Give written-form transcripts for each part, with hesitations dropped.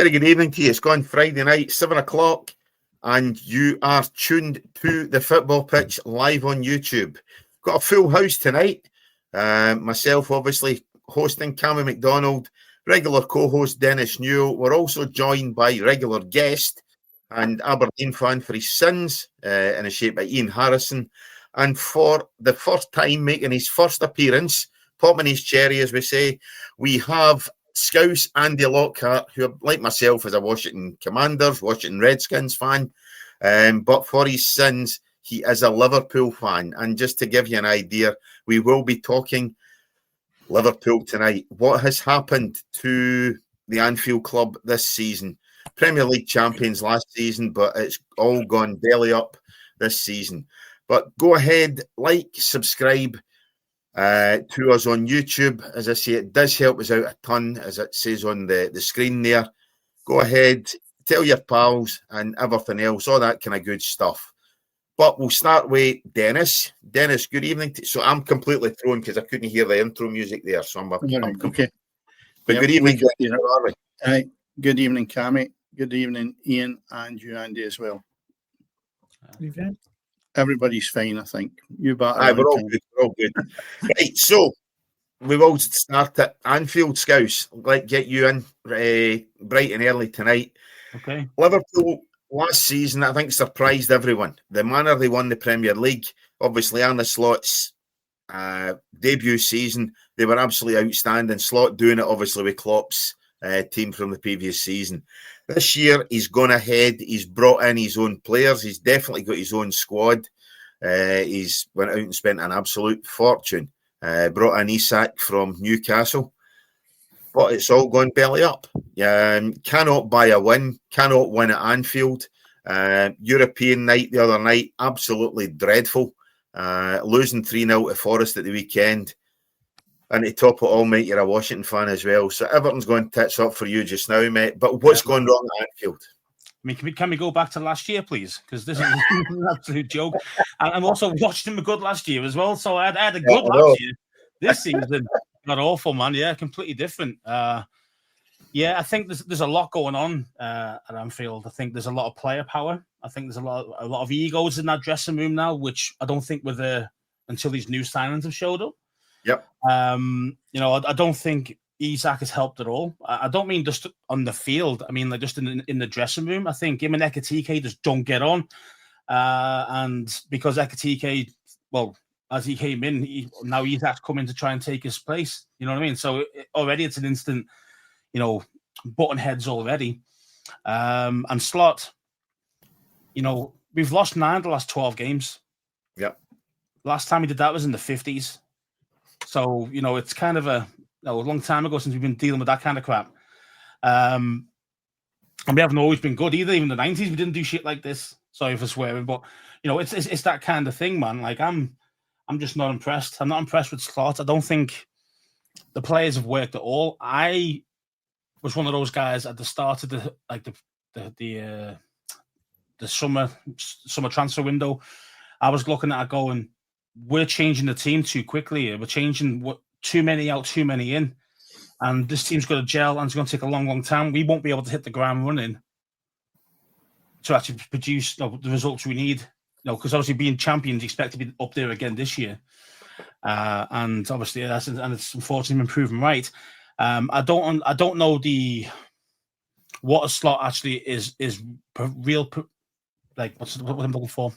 Very good evening to you. It's gone Friday night, 7 o'clock, and you are tuned to the football pitch live on YouTube. Got a full house tonight. Myself, obviously, hosting Cammy McDonald, regular co-host Dennis Newell. We're also joined by regular guest and Aberdeen fan for his sins in a shape by Ian Harrison. And for the first time making his first appearance, popping his cherry, as we say, we have Scouse Andy Lockhart, who, like myself, is a Washington Commanders, Washington Redskins fan. But for his sins, he is a Liverpool fan. And just to give you an idea, we will be talking Liverpool tonight. What has happened to the Anfield Club this season? Premier League champions last season, but it's all gone belly up this season. But go ahead, like, subscribe to us on YouTube. As I say, it does help us out a ton, as it says on the screen there. Go ahead, tell your pals and everything else, all that kind of good stuff. But we'll start with Dennis. Dennis, good evening. So I'm completely thrown because I couldn't hear the intro music there. So I'm okay. But good evening, Dennis. How are we? Good evening, Cammy. Good evening, Ian, and you, Andy, as well. Everybody's fine, I think. You batter. We're all good. We're all good. Right, so we will start at Anfield, Scouse. Like, get you in bright and early tonight. Okay. Liverpool last season, I think, surprised everyone. The manner they won the Premier League, obviously, Arne Slot's debut season, they were absolutely outstanding. Slot doing it, obviously, with Klopp's team from the previous season. This year, he's gone ahead. He's brought in his own players. He's definitely got his own squad. He's went out and spent an absolute fortune. Brought in Isak from Newcastle. But it's all gone belly up. Cannot buy a win. Cannot win at Anfield. European night the other night, absolutely dreadful. Losing 3-0 to Forest at the weekend. And to top it all, mate, you're a Washington fan as well. So everything's going tits up for you just now, mate. But what's going wrong at Anfield? I mean, can we go back to last year, please? Because this is an absolute joke. And I'm also watching them good last year as well. So I had a good last year. This season, not awful, man. Yeah, completely different. I think there's a lot going on at Anfield. I think there's a lot of player power. I think there's a lot of egos in that dressing room now, which I don't think were there until these new signings have showed up. Yep. I don't think Isak has helped at all. I don't mean just on the field. I mean, like just in the dressing room. I think him and Ekitike just don't get on. And because Ekitike, well, as he came in, now Isak's coming to try and take his place. You know what I mean? So already it's an instant, button heads already. And Slot, we've lost 9 of the last 12 games. Yep. Last time we did that was in the 50s. So, it's kind of a long time ago since we've been dealing with that kind of crap. And we haven't always been good either. Even in the 90s, we didn't do shit like this. Sorry for swearing, but, it's that kind of thing, man. Like, I'm just not impressed. I'm not impressed with Slot. I don't think the players have worked at all. I was one of those guys at the start of the summer transfer window. I was looking at it going, we're changing the team too quickly. We're changing too many out, too many in. And this team's got to gel and it's going to take a long, long time. We won't be able to hit the ground running to actually produce the results we need. Because obviously being champions, you expect to be up there again this year. And obviously it's unfortunately been proven right. I don't know what a Slot actually is real, like what I'm looking for.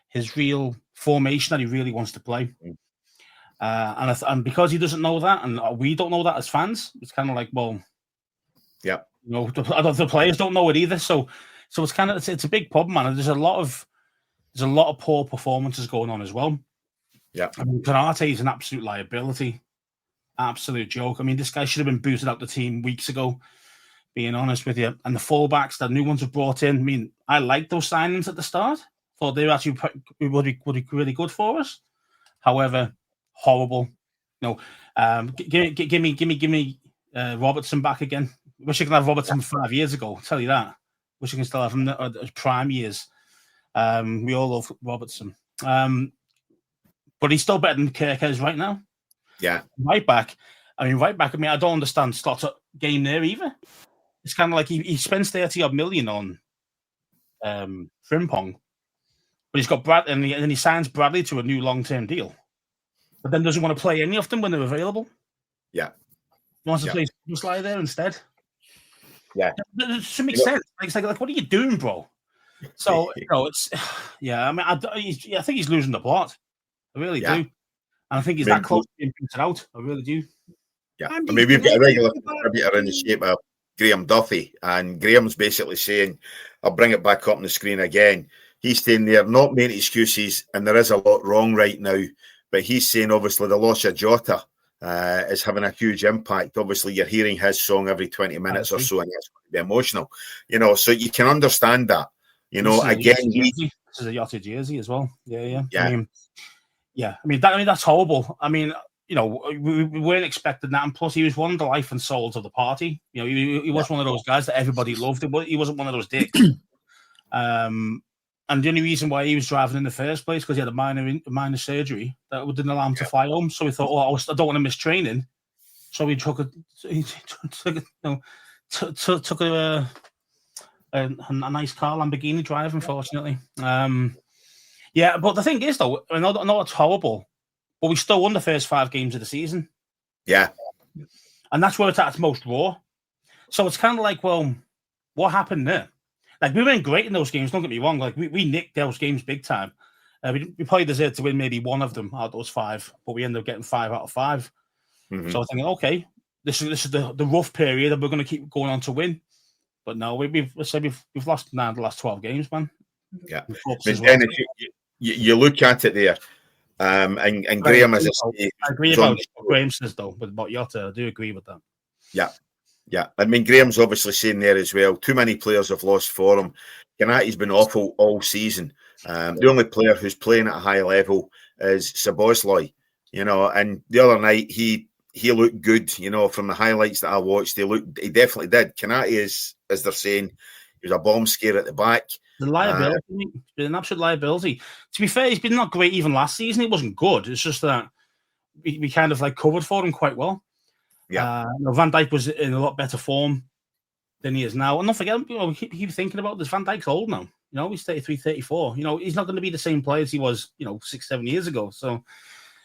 His real formation that he really wants to play. And because he doesn't know that, and we don't know that as fans, it's kind of like, well, yeah, the players don't know it either. So it's kind of it's a big problem, man. And there's a lot of poor performances going on as well. Yeah, I mean, Konate is an absolute liability, absolute joke. I mean, this guy should have been booted out the team weeks ago. Being honest with you, and the fullbacks that new ones have brought in. I mean, I liked those signings at the start. Thought they would be really good for us. However, horrible. Give me Robertson back again. Wish I could have Robertson 5 years ago. I'll tell you that. Wish I could still have him at his prime years. We all love Robertson. But he's still better than Kirk is right now. Yeah. Right back. I mean, I don't understand Slot's game there either. it's kind of like he spends 30 odd million on Frimpong, but he's got Brad, and then he signs Bradley to a new long-term deal, but then doesn't want to play any of them when they're available. Yeah, he wants to play Sly there instead. Yeah, it should make sense. It's like, what are you doing, bro? So it's I mean, I think he's losing the plot. I really do, and I think he's that close to being printed out. I really do. Yeah, I mean, we've got a regular contributor in the shape of Graham Duffy, and Graham's basically saying, I'll bring it back up on the screen again. He's saying they're not making excuses, and there is a lot wrong right now, but he's saying obviously the loss of Jota is having a huge impact. Obviously, you're hearing his song every 20 minutes or so, and it's going to be emotional, so you can understand that. This is a Jota jersey as well. Yeah. I mean, that's horrible. I mean, we weren't expecting that, and plus he was one of the life and souls of the party. He was one of those guys that everybody loved. He wasn't one of those dicks. And the only reason why he was driving in the first place because he had a minor surgery that didn't allow him to fly home. So he thought, I don't want to miss training. So he took a nice car, Lamborghini drive, unfortunately. But the thing is, though, I know it's horrible, but we still won the first 5 games of the season. Yeah. And that's where it's at its most raw. So it's kind of like, well, what happened there? Like, we weren't great in those games, don't get me wrong. Like, we nicked those games big time. We probably deserved to win maybe one of them out of those 5, but we ended up getting 5 out of 5. Mm-hmm. So I was thinking, okay, this is the rough period, and we're going to keep going on to win. But no, we've lost 9 of the last 12 games, man. Yeah. But Dennis, you look at it there, and Graham, as I say, I agree about what Graham says, though, but about Jota, I do agree with that. Yeah. Yeah, I mean, Graham's obviously saying there as well, too many players have lost form. Ganate's been awful all season. The only player who's playing at a high level is Szoboszlai, and the other night he looked good, from the highlights that I watched, he definitely did. Ganate is, as they're saying, he was a bomb scare at the back. The liability, an absolute liability. To be fair, he's been not great even last season. He wasn't good. It's just that we kind of covered for him quite well. Yeah, Van Dijk was in a lot better form than he is now. And don't forget, we keep thinking about this. Van Dijk's old now. He's 33, 34. He's not going to be the same player as he was, 6-7 years ago. So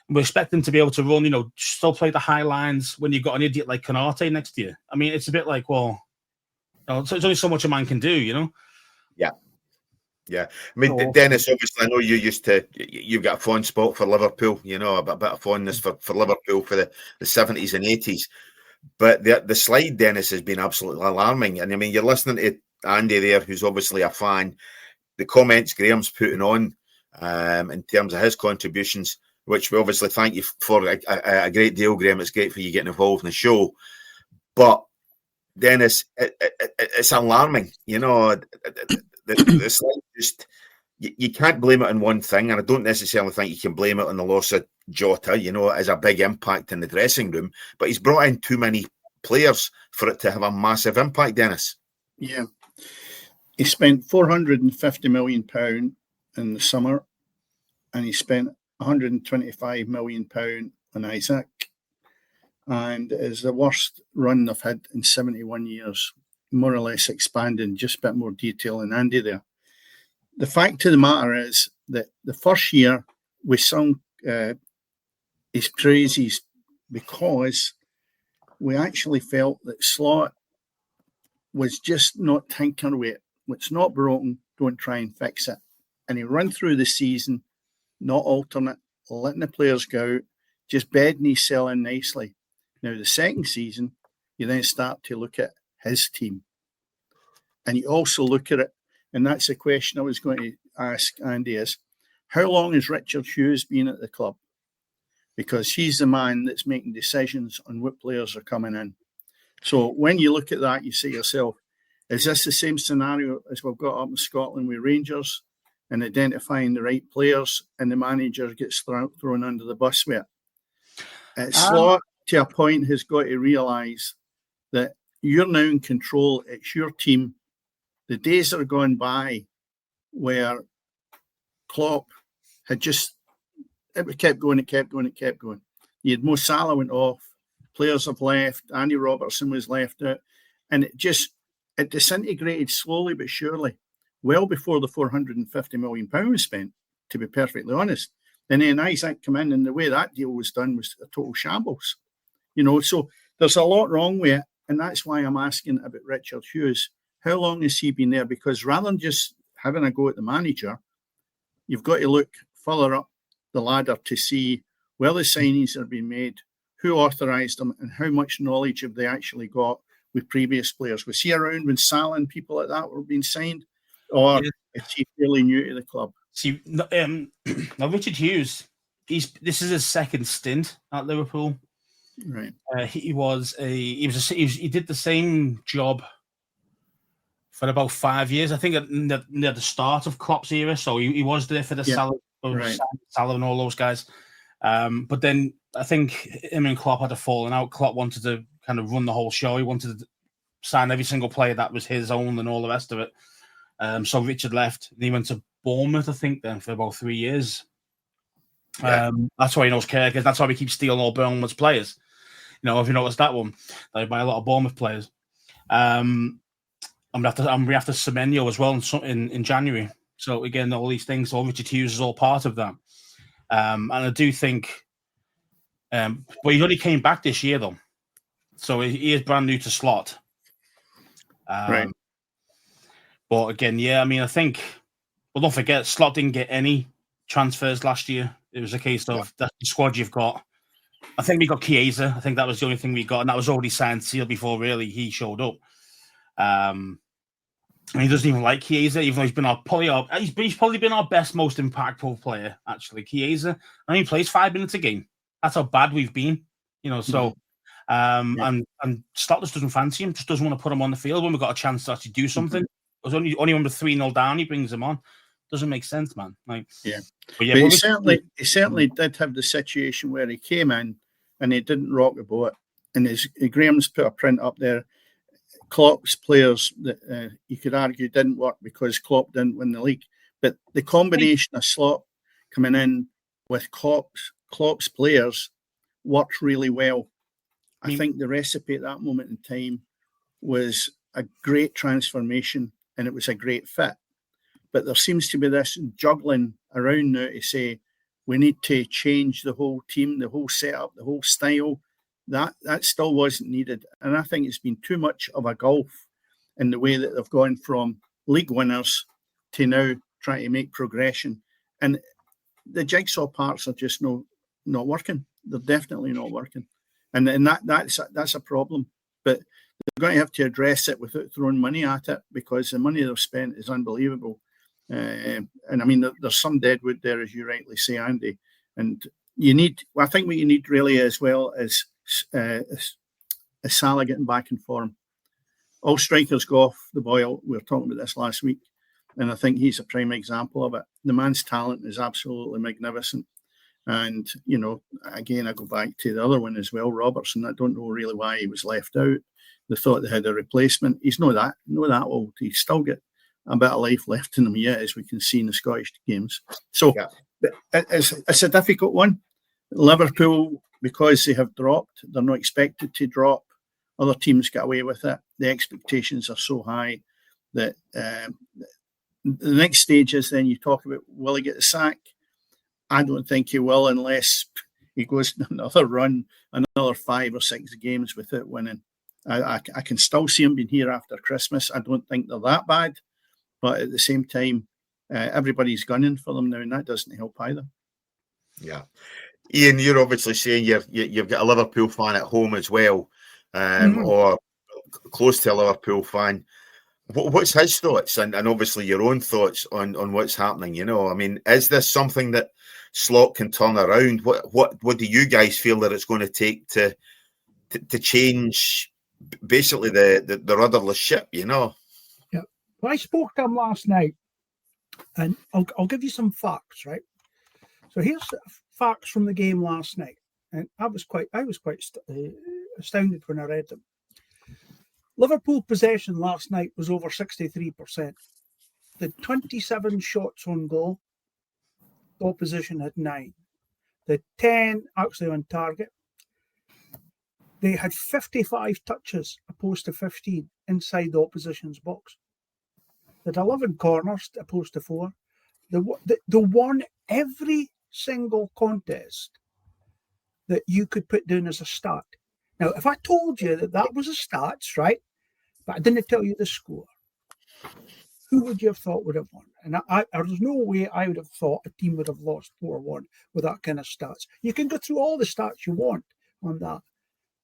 we expect him to be able to run, still play the high lines when you've got an idiot like Konate next to you. I mean, it's a bit like, well, it's only so much a man can do, Yeah. Yeah. I mean, Dennis, obviously, I know you've got a fond spot for Liverpool, a bit of fondness for Liverpool for the 70s and 80s. But the slide, Dennis, has been absolutely alarming. And I mean, you're listening to Andy there, who's obviously a fan. The comments Graham's putting on in terms of his contributions, which we obviously thank you for a great deal, Graham. It's great for you getting involved in the show. But, Dennis, it's alarming, The slide just, you can't blame it on one thing, and I don't necessarily think you can blame it on the loss of Jota, as a big impact in the dressing room, but he's brought in too many players for it to have a massive impact, Dennis. Yeah. He spent £450 million in the summer, and he spent £125 million on Isaac, and is the worst run they've had in 71 years. More or less expanding, just a bit more detail than Andy there. The fact of the matter is that the first year we sung his praises because we actually felt that Slot was just not tinkering with it. What's not broken, don't try and fix it. And he ran through the season, not alternate, letting the players go out, just bedding his cell in nicely. Now, the second season, you then start to look at his team. And you also look at it, and that's the question I was going to ask Andy is, how long has Richard Hughes been at the club? Because he's the man that's making decisions on what players are coming in. So when you look at that, you say to yourself, is this the same scenario as we've got up in Scotland with Rangers and identifying the right players and the manager gets thrown under the bus with it? Slot, to a point, has got to realise that you're now in control. It's your team. The days are gone by where Klopp had just, it kept going. You had Mo Salah went off, players have left, Andy Robertson was left out, and it just it disintegrated slowly but surely, well before the £450 million was spent, to be perfectly honest. And then Isaac came in, and the way that deal was done was a total shambles. So there's a lot wrong with it, and that's why I'm asking about Richard Hughes. How long has he been there? Because rather than just having a go at the manager, you've got to look further up the ladder to see where the signings are being made, who authorised them, and how much knowledge have they actually got with previous players. Was he around when Salah and people like that were being signed, or is he fairly new to the club? See, now Richard Hughes, this is his second stint at Liverpool. Right. He did the same job for about 5 years, I think, near the start of Klopp's era. So he was there for the Salah and all those guys. But then I think him and Klopp had a falling out. Klopp wanted to kind of run the whole show. He wanted to sign every single player that was his own and all the rest of it. So Richard left. And he went to Bournemouth, I think, then for about 3 years. That's why he knows Kirk. That's why we keep stealing all Bournemouth's players. If you noticed that one, they buy a lot of Bournemouth players. And we have to Semenyo as well in January. So again, all these things. So Richard Hughes is all part of that. And I do think, but he only came back this year though, so he is brand new to Slot. Right. But again, I think. Well, don't forget, Slot didn't get any transfers last year. It was a case of that's the squad you've got. I think we got Chiesa. I think that was the only thing we got, and that was already signed, sealed before really he showed up. And he doesn't even like Chiesa, even though he's probably been our best, most impactful player. Actually, Chiesa. I mean, he plays 5 minutes a game. That's how bad we've been. So. And Slot just doesn't fancy him. Just doesn't want to put him on the field when we've got a chance to actually do something. It was only when we're 3-0 down, he brings him on. Doesn't make sense, man. But he certainly did have the situation where he came in and he didn't rock the boat. And Graham's put a print up there. Klopp's players that you could argue didn't work because Klopp didn't win the league. But the combination of Slot coming in with Klopp's players worked really well. I think the recipe at that moment in time was a great transformation and it was a great fit. But there seems to be this juggling around now to say we need to change the whole team, the whole setup, the whole style. That still wasn't needed. And I think it's been too much of a gulf in the way that they've gone from league winners to now trying to make progression. And the jigsaw parts are just not working. They're definitely not working. And that's a problem. But they're going to have to address it without throwing money at it because the money they've spent is unbelievable. And I mean, there's some deadwood there, as you rightly say, Andy. And I think what you need really as well is Salah getting back in form. All strikers go off the boil. We were talking about this last week. And I think he's a prime example of it. The man's talent is absolutely magnificent. And, again, I go back to the other one as well, Robertson. I don't know really why he was left out. They thought they had a replacement. He's not that old. He's still got a bit of life left in him yet, as we can see in the Scottish games. So it's a difficult one. Liverpool, because they have dropped, they're not expected to drop. Other teams get away with it. The expectations are so high that the next stage is then you talk about, will he get the sack? I don't think he will unless he goes another run, another 5 or 6 games without winning. I can still see him being here after Christmas. I don't think they're that bad. But at the same time, everybody's gunning for them now, and that doesn't help either. Yeah. Ian, you're obviously saying you've got a Liverpool fan at home as well, or close to a Liverpool fan. What's his thoughts and obviously your own thoughts on what's happening? I mean, is this something that Slot can turn around? What do you guys feel that it's going to take to change basically the rudderless ship? Yeah. Well, I spoke to him last night, and I'll give you some facts, right? So here's facts from the game last night, and I was quite astounded when I read them. Liverpool possession last night was over 63%. The 27 shots on goal, the opposition had 9. The 10 actually on target. they had 55 touches opposed to 15 inside the opposition's box. They had 11 corners opposed to 4. They won every single contest that you could put down as a stat. Now, if I told you that was a stats, right, but I didn't tell you the score, who would you have thought would have won? And there's no way I would have thought a team would have lost 4-1 with that kind of stats. You can go through all the stats you want on that,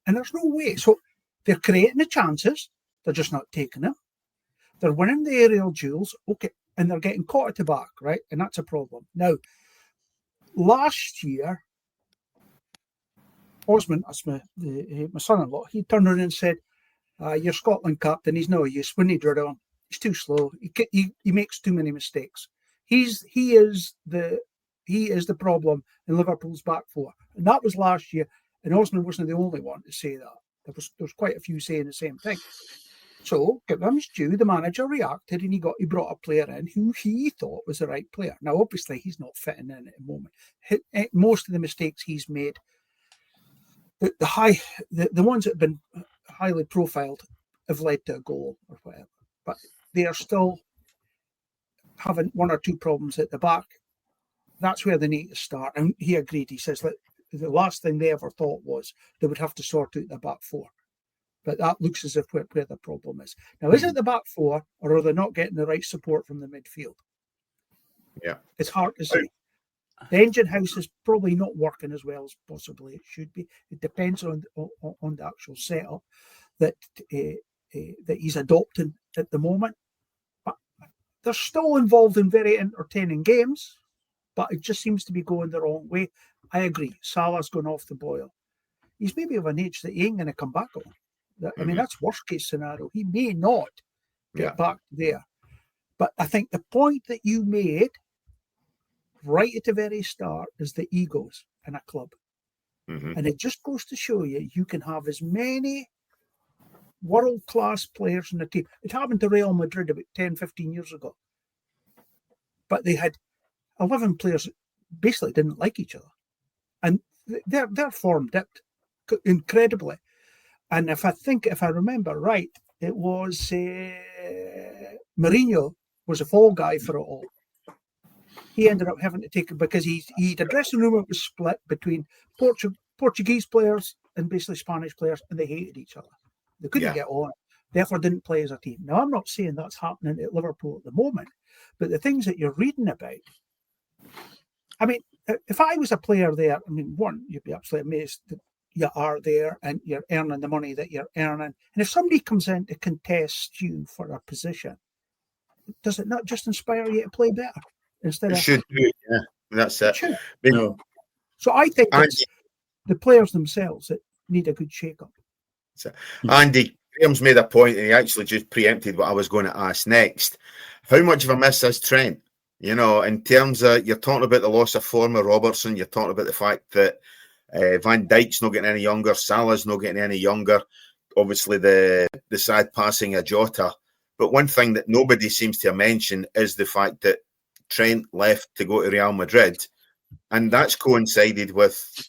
and there's no way. So they're creating the chances, they're just not taking them. They're winning the aerial duels, okay, and they're getting caught at the back, right? And that's a problem. Now, last year, Osmond, that's my son-in-law, he turned around and said, "You're Scotland captain. He's no use. We need rid of him. He's too slow. He makes too many mistakes. He is the problem in Liverpool's back four." And that was last year. And Osmond wasn't the only one to say that. There was quite a few saying the same thing. So, give him his due. The manager reacted, and he brought a player in who he thought was the right player. Now, obviously, he's not fitting in at the moment. Most of the mistakes he's made, the ones that have been highly profiled, have led to a goal or whatever. But they are still having one or two problems at the back. That's where they need to start. And he agreed. He says that the last thing they ever thought was they would have to sort out the back four. But that looks as if where the problem is. Now, is it the back four, or are they not getting the right support from the midfield? Yeah. It's hard to say. The engine house is probably not working as well as possibly it should be. It depends on the actual setup that he's adopting at the moment. But they're still involved in very entertaining games, but it just seems to be going the wrong way. I agree. Salah's gone off the boil. He's maybe of an age that he ain't going to come back on. I mean, that's worst case scenario. He may not get back there. But I think the point that you made right at the very start is the egos in a club. And it just goes to show you can have as many world-class players in the team. It happened to Real Madrid about 10, 15 years ago. But they had 11 players that basically didn't like each other. And their form dipped incredibly. And if I remember right, it was Mourinho was a fall guy for it all. He ended up having to take it because the dressing room was split between Portuguese players and basically Spanish players, and they hated each other. They couldn't get on. Therefore, didn't play as a team. Now, I'm not saying that's happening at Liverpool at the moment, but the things that you're reading about, I mean, if I was a player there, I mean, one, you'd be absolutely amazed that you are there and you're earning the money that you're earning. And if somebody comes in to contest you for a position, does it not just inspire you to play better? Instead of should do, yeah. That's it. No. So I think it's the players themselves that need a good shake-up. Andy, Graham's made a point, and he actually just preempted what I was going to ask next. How much of a miss is Trent? You know, in terms of, you're talking about the loss of form of Robertson, you're talking about the fact that Van Dijk's not getting any younger, Salah's not getting any younger. Obviously, the sad passing of Jota. But one thing that nobody seems to mention is the fact that Trent left to go to Real Madrid, and that's coincided with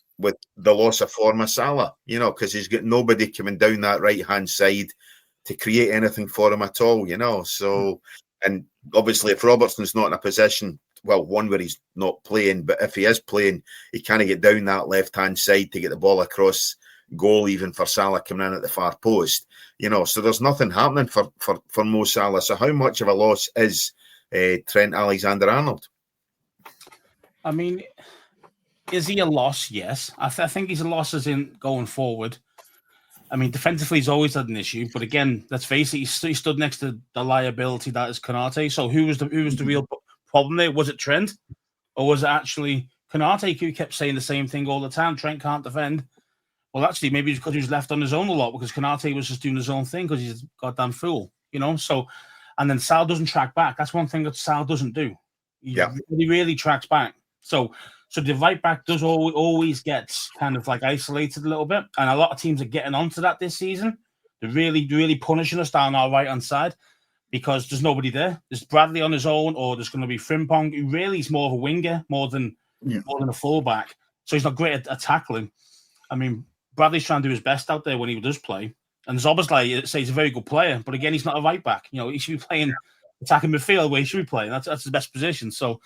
the loss of form of Salah, you know, because he's got nobody coming down that right-hand side to create anything for him at all, you know. So, and obviously if Robertson's not in a position, well, one where he's not playing, but if he is playing, he can't get down that left-hand side to get the ball across goal, even for Salah coming in at the far post, you know. So there's nothing happening for Mo Salah. So how much of a loss is Trent Alexander-Arnold? I mean, is he a loss? Yes. I think he's a loss as in going forward. I mean, defensively, he's always had an issue. But again, let's face it, he stood next to the liability that is Konate. So who was the real problem there? Was it Trent? Or was it actually Konate who kept saying the same thing all the time? Trent can't defend. Well, actually, maybe it's because he was left on his own a lot, because Konate was just doing his own thing because he's a goddamn fool, you know? So, and then Sal doesn't track back. That's one thing that Sal doesn't do. He really tracks back. So the right back does always gets kind of like isolated a little bit. And a lot of teams are getting onto that this season. They're really, really punishing us down our right-hand side because there's nobody there. There's Bradley on his own, or there's going to be Frimpong, who really is more of a winger, more than a fullback. So he's not great at tackling. I mean, Bradley's trying to do his best out there when he does play. And there's obviously, say he's a very good player, but again, he's not a right back. You know, he should be playing attacking midfield where he should be playing. That's the best position. So,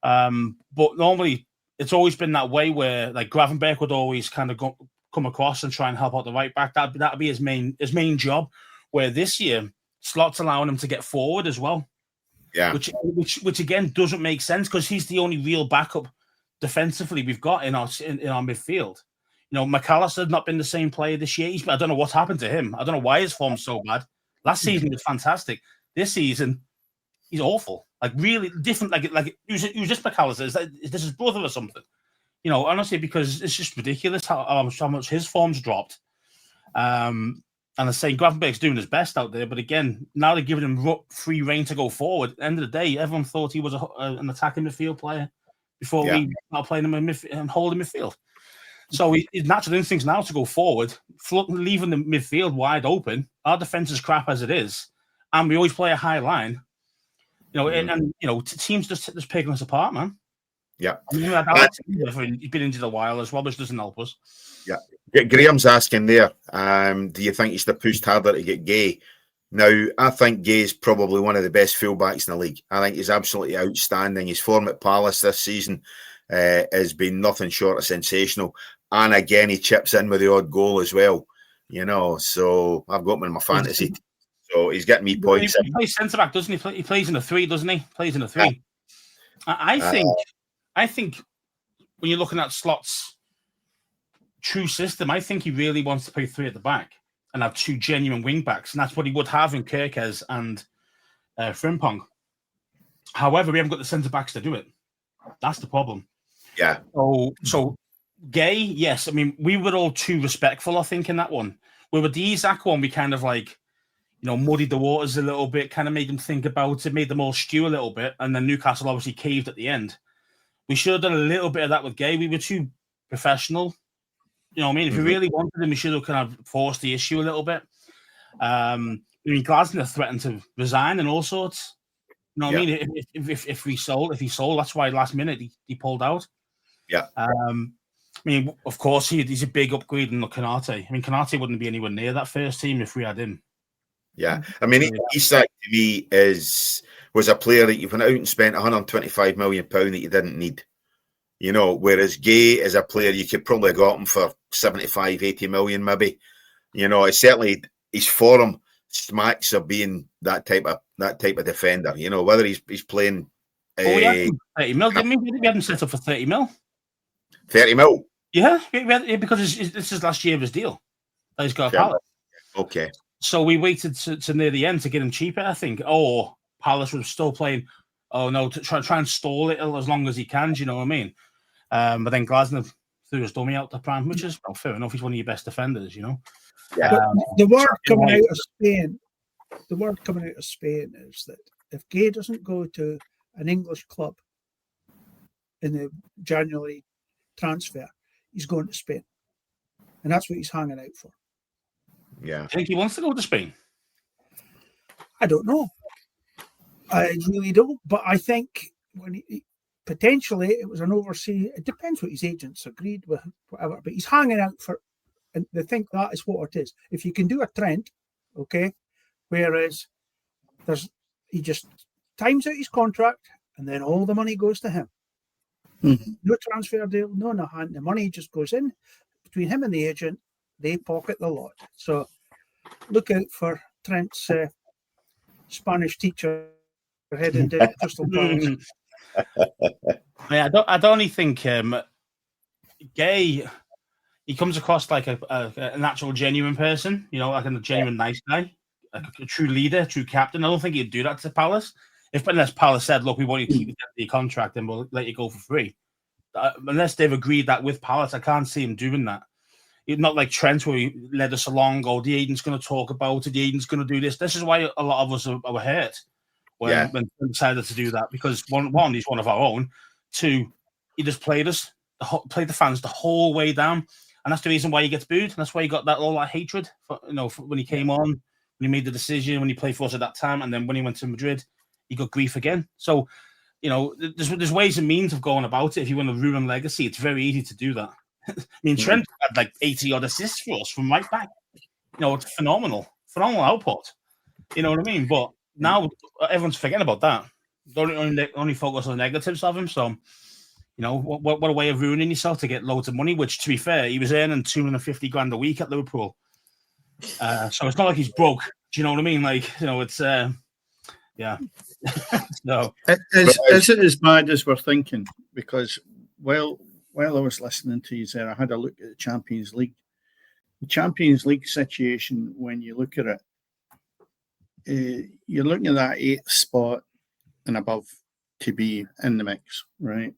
but normally it's always been that way where like Gravenberch would always kind of come across and try and help out the right back. That'd be his main job. Where this year, Slot's allowing him to get forward as well. Yeah, which again doesn't make sense because he's the only real backup defensively we've got in our midfield. You know, McAllister's not been the same player this year. I don't know what's happened to him. I don't know why his form's so bad. Last season was fantastic. This season, he's awful. Like really different. Like who's this McAllister? Is this his brother or something? You know, honestly, because it's just ridiculous how much his form's dropped. And I'm saying Gravenberch's doing his best out there, but again, now they're giving him free reign to go forward. At the end of the day, everyone thought he was an attacking midfield player before we started playing him and holding midfield. So his natural instinct now to go forward, leaving the midfield wide open. Our defense is crap as it is, and we always play a high line. You know, and you know, teams just picking us apart, man. Yeah, he's been injured a while as well, which doesn't help us. Yeah, Graham's asking there. Do you think he's to push harder to get Gay? Now, I think Gay's probably one of the best fullbacks in the league. I think he's absolutely outstanding. His form at Palace this season has been nothing short of sensational. And again, he chips in with the odd goal as well. You know, so I've got him in my fantasy. So he's getting me points. He plays centre back, doesn't he? He plays in a 3, doesn't he? Plays in a 3. Yeah. I think when you're looking at Slot's true system, I think he really wants to play 3 at the back and have 2 genuine wing backs, and that's what he would have in Kirkes and Frimpong. However, we haven't got the centre backs to do it. That's the problem. Yeah. So Gay, yes. I mean, we were all too respectful, I think, in that one. Where with the Isak one, we kind of like, you know, muddied the waters a little bit, kind of made them think about it, made them all stew a little bit, and then Newcastle obviously caved at the end. We should have done a little bit of that with Gay. We were too professional. You know what I mean? If we really wanted him, we should have kind of forced the issue a little bit. I mean, Glasner threatened to resign and all sorts. You know what I mean? If he sold, that's why last minute he pulled out. Yeah. I mean, of course, he's a big upgrade in Konate. I mean, Konate wouldn't be anywhere near that first team if we had him. Yeah. I mean, Isak to me was a player that you went out and spent £125 million that you didn't need. You know, whereas Gay is a player you could probably have got him for 75, 80 million maybe. You know, it's certainly his form smacks of being that type of defender. You know, whether he's playing. 30 mil, didn't we? We had him set up for 30 mil. 30 mil? Yeah, because this is last year of his deal. He's got a Palace. Okay. So we waited to near the end to get him cheaper, I think. Or Palace was still playing, to try and stall it as long as he can, do you know what I mean? But then Glasner threw his dummy out the prime, which is fair enough. He's one of your best defenders, you know. Yeah. The word coming out of Spain is that if Gay doesn't go to an English club in the January transfer, he's going to Spain, and that's what he's hanging out for. Yeah. I think he wants to go to Spain. I don't know. I really don't. But I think when potentially it was an overseas. It depends what his agents agreed with, whatever. But he's hanging out for, and they think that is what it is. If you can do a Trent, okay, whereas he just times out his contract and then all the money goes to him. Mm-hmm. No transfer deal, no nothing. The money just goes in between him and the agent. They pocket the lot. So look out for Trent's Spanish teacher heading to Crystal Palace. Yeah, I don't only think Gay. He comes across like a natural, genuine person. You know, like a genuine nice guy, like a true leader, true captain. I don't think he'd do that to Palace. Unless Palace said, "Look, we want you to keep your contract, and we'll let you go for free." Unless they've agreed that with Palace, I can't see him doing that. It's not like Trent, where he led us along. Oh, the agent's going to talk about it. The agent's going to do this. This is why a lot of us were hurt when we decided to do that, because one, he's one of our own. 2, he just played us, played the fans the whole way down, and that's the reason why he gets booed. And that's why he got all that hatred. For when he came on, when he made the decision, when he played for us at that time, and then when he went to Madrid, he got grief again. So, there's ways and means of going about it. If you want to ruin legacy, it's very easy to do that. I mean, Trent had like 80 odd assists for us from right back. It's phenomenal output. You know what I mean? But now everyone's forgetting about that. Only focus on the negatives of him. So, what a way of ruining yourself to get loads of money. Which, to be fair, he was earning 250 grand a week at Liverpool. So it's not like he's broke. Do you know what I mean? Like, it's yeah. So is it as bad as we're thinking? Because while I was listening to you there, I had a look at the Champions League. The Champions League situation, when you look at it, you're looking at that 8th spot and above to be in the mix, right?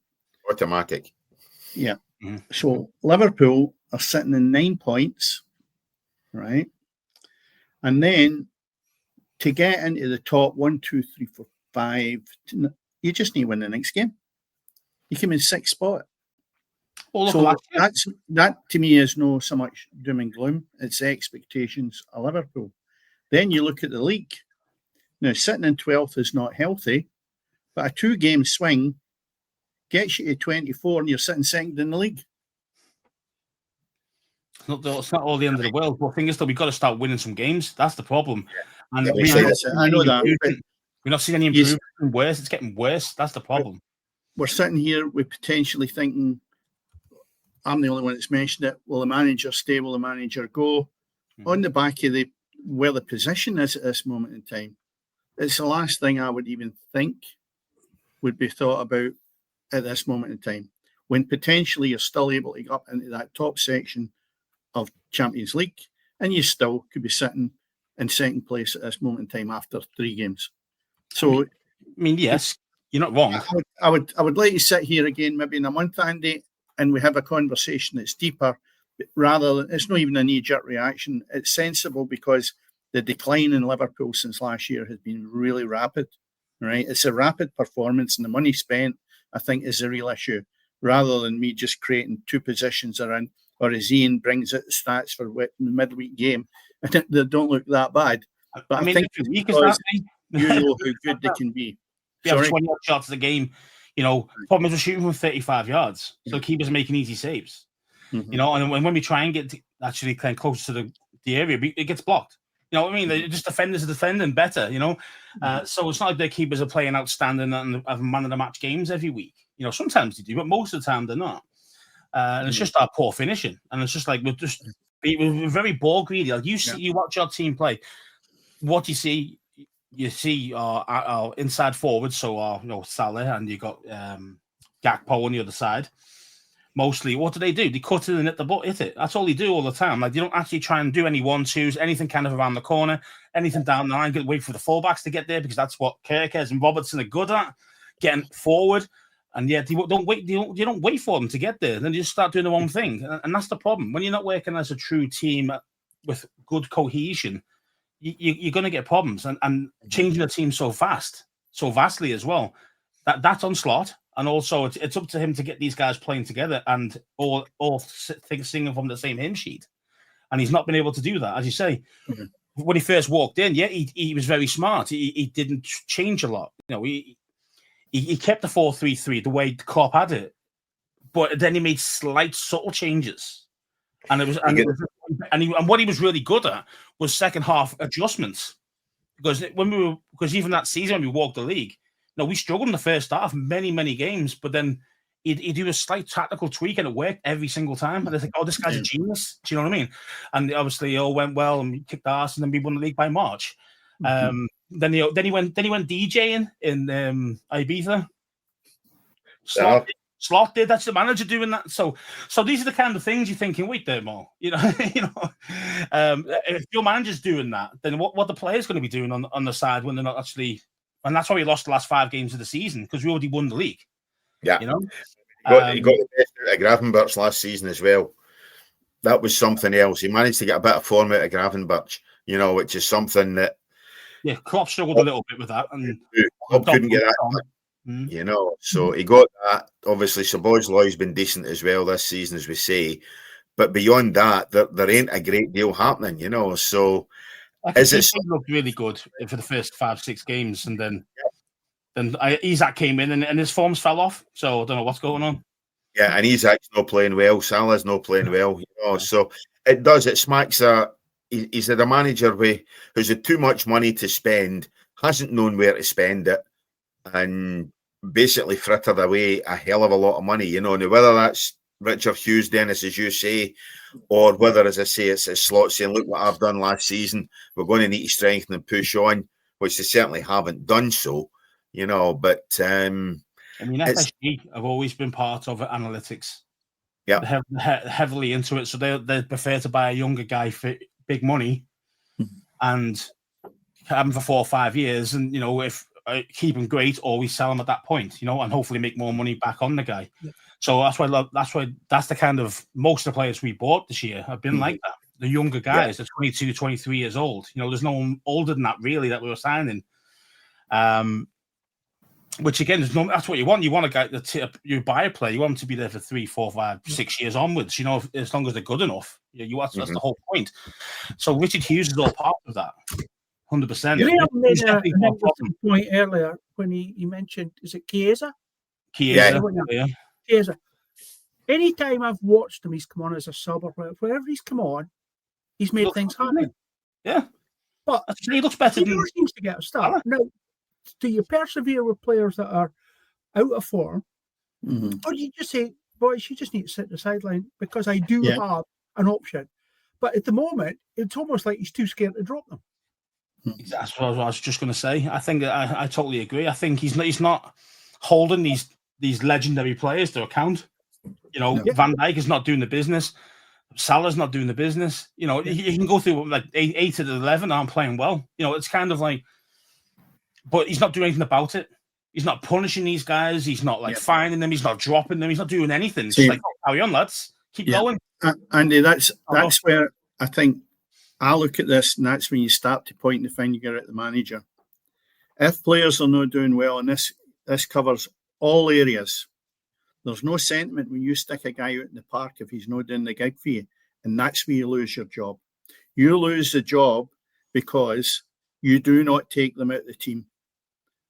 Automatic. Yeah. Mm-hmm. So Liverpool are sitting in 9 points, right? And then to get into the top 1, 2, 3, 4, 5, you just need to win the next game. You came in 6th spot. Well, so that to me is no so much doom and gloom. It's the expectations of Liverpool. Then you look at the league. Now, sitting in 12th is not healthy, but a 2-game swing gets you to 24 and you're sitting second in the league. It's not all the end of the world. But the thing is, though, we've got to start winning some games. That's the problem. And I know that. We're not seeing any improvement. Worse. It's getting worse. That's the problem. We're sitting here with potentially thinking, I'm the only one that's mentioned it. Will the manager stay? Will the manager go? On the back of where the position is at this moment in time. It's the last thing I would even think would be thought about at this moment in time, when potentially you're still able to get up into that top section of Champions League, and you still could be sitting in second place at this moment in time after 3 games. So, I mean, yes, you're not wrong. I would like to sit here again, maybe in a month, Andy, and we have a conversation that's deeper, rather than, it's not even a knee-jerk reaction. It's sensible because the decline in Liverpool since last year has been really rapid, right? It's a rapid performance, and the money spent, I think, is the real issue, rather than me just creating 2 positions around, or as Ian brings it, stats for the midweek game. I think they don't look that bad. But I think you know how good they can be. We have 20 shots a game. Problem is we're shooting from 35 yards, so keepers are making easy saves. Mm-hmm. And when we try and get actually kind of close to the area, it gets blocked. You know what I mean? They're just defenders are defending better. So it's not like their keepers are playing outstanding and have man of the match games every week. Sometimes they do, but most of the time they're not. And it's just our poor finishing, and it's just like we're very ball greedy. Like you watch our team play. What you see. You see our inside forwards, so Salah, and you got Gakpo on the other side. Mostly, what do? They cut it and hit it. That's all they do all the time. Like, they don't actually try and do any 1-2s, anything kind of around the corner, anything down the line. Wait for the fullbacks to get there, because that's what Kirkers and Robertson are good at, getting forward. And yet, you don't wait for them to get there. Then you just start doing the wrong thing, and that's the problem. When you're not working as a true team with good cohesion, you're going to get problems, and changing the team so vastly as well. That's on Slot, and also it's up to him to get these guys playing together and all singing from the same hymn sheet. And he's not been able to do that, as you say. Mm-hmm. When he first walked in, he was very smart. He didn't change a lot. He kept the 4-3-3 the way Klopp had it, but then he made slight subtle changes. And what he was really good at was second half adjustments, because even that season when we walked the league, we struggled in the first half, many games, but then he'd do a slight tactical tweak and it worked every single time. And I think, this guy's a genius. Do you know what I mean? And obviously it all went well and we kicked ass, and then we won the league by March. Mm-hmm. Then he went DJing in Ibiza. Slot did. That's the manager doing that. So these are the kind of things you're thinking. Wait there, Mo. If your manager's doing that, then what the players going to be doing on the side when they're not actually? And that's why we lost the last 5 games of the season, because we already won the league. Yeah, he got the best out of Gravenberch last season as well. That was something else. He managed to get a bit of form out of Gravenberch, which is something that Klopp struggled a little bit with that, and Klopp couldn't get that. So he got that. Obviously, Szoboszlai's been decent as well this season, as we say. But beyond that, there ain't a great deal happening, So he looked really good for the first 5-6 games, and then Isaac came in and his forms fell off. So I don't know what's going on. Yeah, and Isaac's not playing well. Salah's not playing well. So it smacks he's a manager who's had too much money to spend, hasn't known where to spend it, and basically frittered away a hell of a lot of money. Now, whether that's Richard Hughes, Dennis, as you say, or whether, as I say, it's a slot saying, look what I've done last season, we're going to need to strengthen and push on, which they certainly haven't done so, but FSG have always been part of analytics. Yeah. Heavily into it. So they prefer to buy a younger guy for big money and have him for 4 or 5 years. And, if keep him great, or we sell him at that point, and hopefully make more money back on the guy. Yeah. So that's the kind of most of the players we bought this year have been like that. The younger guys, they're 22, 23 years old. There's no one older than that really that we were signing. Which again, that's what you want. You want a guy that you buy a player, you want him to be there for 3, 4, 5, 6 years onwards. As long as they're good enough. That's the whole point. So Richard Hughes is all part of that, 100%. Graham made a point earlier when he mentioned, is it Chiesa? Chiesa. Anytime I've watched him, he's come on as a sub or wherever he's come on, he's made things happen. Yeah, but he looks better. He never seems to get a start. Now, do you persevere with players that are out of form, or do you just say, boys, you just need to sit the sideline because I do have an option? But at the moment, it's almost like he's too scared to drop them. That's what I was just going to say. I think I totally agree. I think he's not holding these legendary players to account. Van Dijk is not doing the business. Salah's not doing the business. You can go through like 8 to 11 aren't playing well. It's kind of like, but he's not doing anything about it. He's not punishing these guys. He's not fining them. He's not dropping them. He's not doing anything. It's like, carry on, lads. Keep going. Andy, that's where I think I look at this, and that's when you start to point the finger at the manager. If players are not doing well, and this covers all areas, there's no sentiment when you stick a guy out in the park if he's not doing the gig for you, and that's where you lose your job. You lose the job because you do not take them out of the team.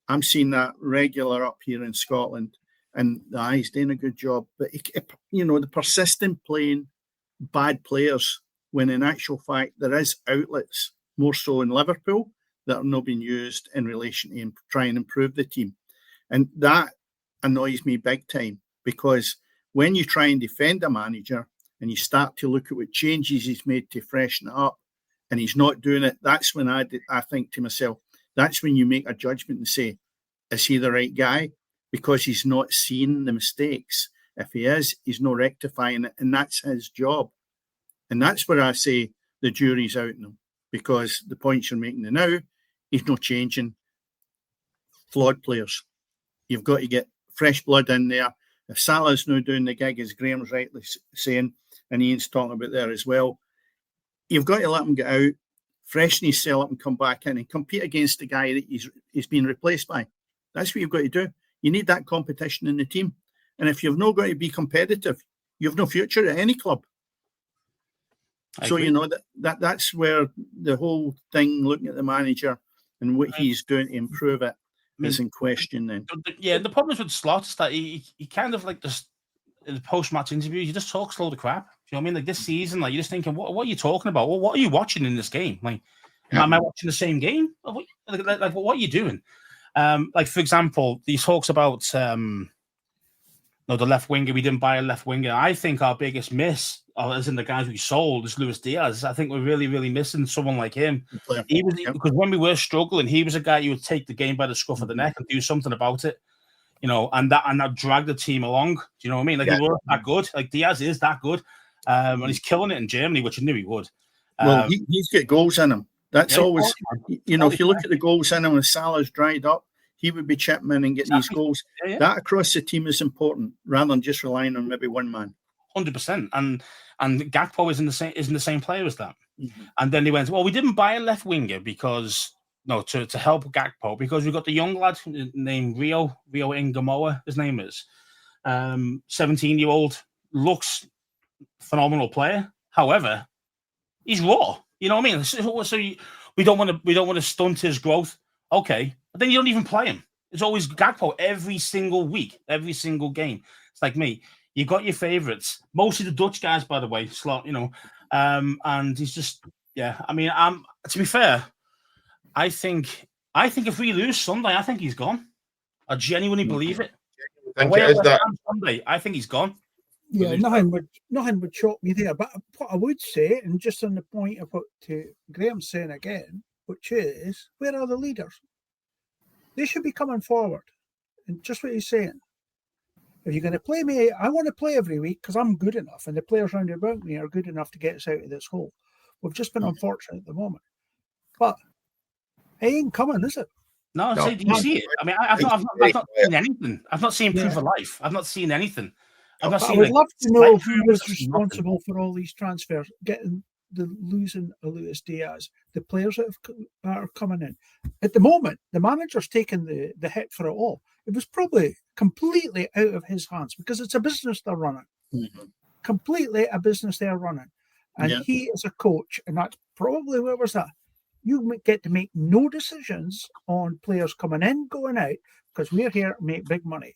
I'm seeing that regular up here in Scotland, and he's doing a good job. But, the persistent playing bad players, when in actual fact there is outlets, more so in Liverpool, that are not being used in relation to try and improve the team. And that annoys me big time, because when you try and defend a manager and you start to look at what changes he's made to freshen it up, and he's not doing it, that's when I think to myself, that's when you make a judgment and say, is he the right guy? Because he's not seeing the mistakes. If he is, he's not rectifying it, and that's his job. And that's where I say the jury's out on him, because the points you're making now, he's not changing flawed players. You've got to get fresh blood in there. If Salah's not doing the gig, as Graham's rightly saying, and Ian's talking about there as well, you've got to let him get out, freshen his cell up and come back in and compete against the guy that he's been replaced by. That's what you've got to do. You need that competition in the team. And if you've not got to be competitive, you have no future at any club. So, that's where the whole thing, looking at the manager and what he's doing to improve it, is in question then. Yeah, the problem is with Slot is that he kind of like this in the post-match interviews, he just talks a load of crap. You know what I mean? Like this season, like you're just thinking, what are you talking about? Well, what are you watching in this game? Like, am I watching the same game? Like what are you doing? Like for example, he talks about the left winger. We didn't buy a left winger. I think our biggest miss, as in the guys we sold, is Luis Diaz. I think we're really, really missing someone like him. Because when we were struggling, he was a guy you would take the game by the scruff of the neck and do something about it. And that dragged the team along. Do you know what I mean? Like he weren't that good. Like Diaz is that good, and he's killing it in Germany, which I knew he would. Well, he's got goals in him. That's always, if you look at the goals in him, when Salah's dried up, he would be chipping in and getting these goals. Yeah. That across the team is important, rather than just relying on maybe one man. 100%. And Gakpo isn't the same player as that. Mm-hmm. And then they went, well, we didn't buy a left winger to help Gakpo, because we've got the young lad named Rio Ngamoa, his name is. 17-year-old, looks phenomenal player. However, he's raw. You know what I mean? So we don't want to stunt his growth. Okay, but then you don't even play him. It's always Gakpo every single week, every single game. It's like me. You got your favourites, mostly the Dutch guys, by the way. Slot, and he's just, yeah. I mean, to be fair, I think if we lose Sunday, I think he's gone. I genuinely believe it. I think it is that. Sunday, I think he's gone. Yeah, nothing would shock me there. But what I would say, and just on the point of what Graham's saying again, which is, where are the leaders? They should be coming forward. And just what he's saying. If you're going to play me, I want to play every week because I'm good enough, and the players round about me are good enough to get us out of this hole. We've just been unfortunate at the moment. But it ain't coming, is it? No. Do you see it? I mean, I've not seen anything. I've not seen proof of life. I've not seen anything. I would love to know who was responsible for all these transfers, getting the losing of Luis Diaz, the players that are coming in. At the moment, the manager's taking the hit for it all. It was probably completely out of his hands because it's a business they're running. Mm-hmm. Completely a business they're running. And he is a coach, and that's probably where was that. You get to make no decisions on players coming in, going out, because we're here to make big money.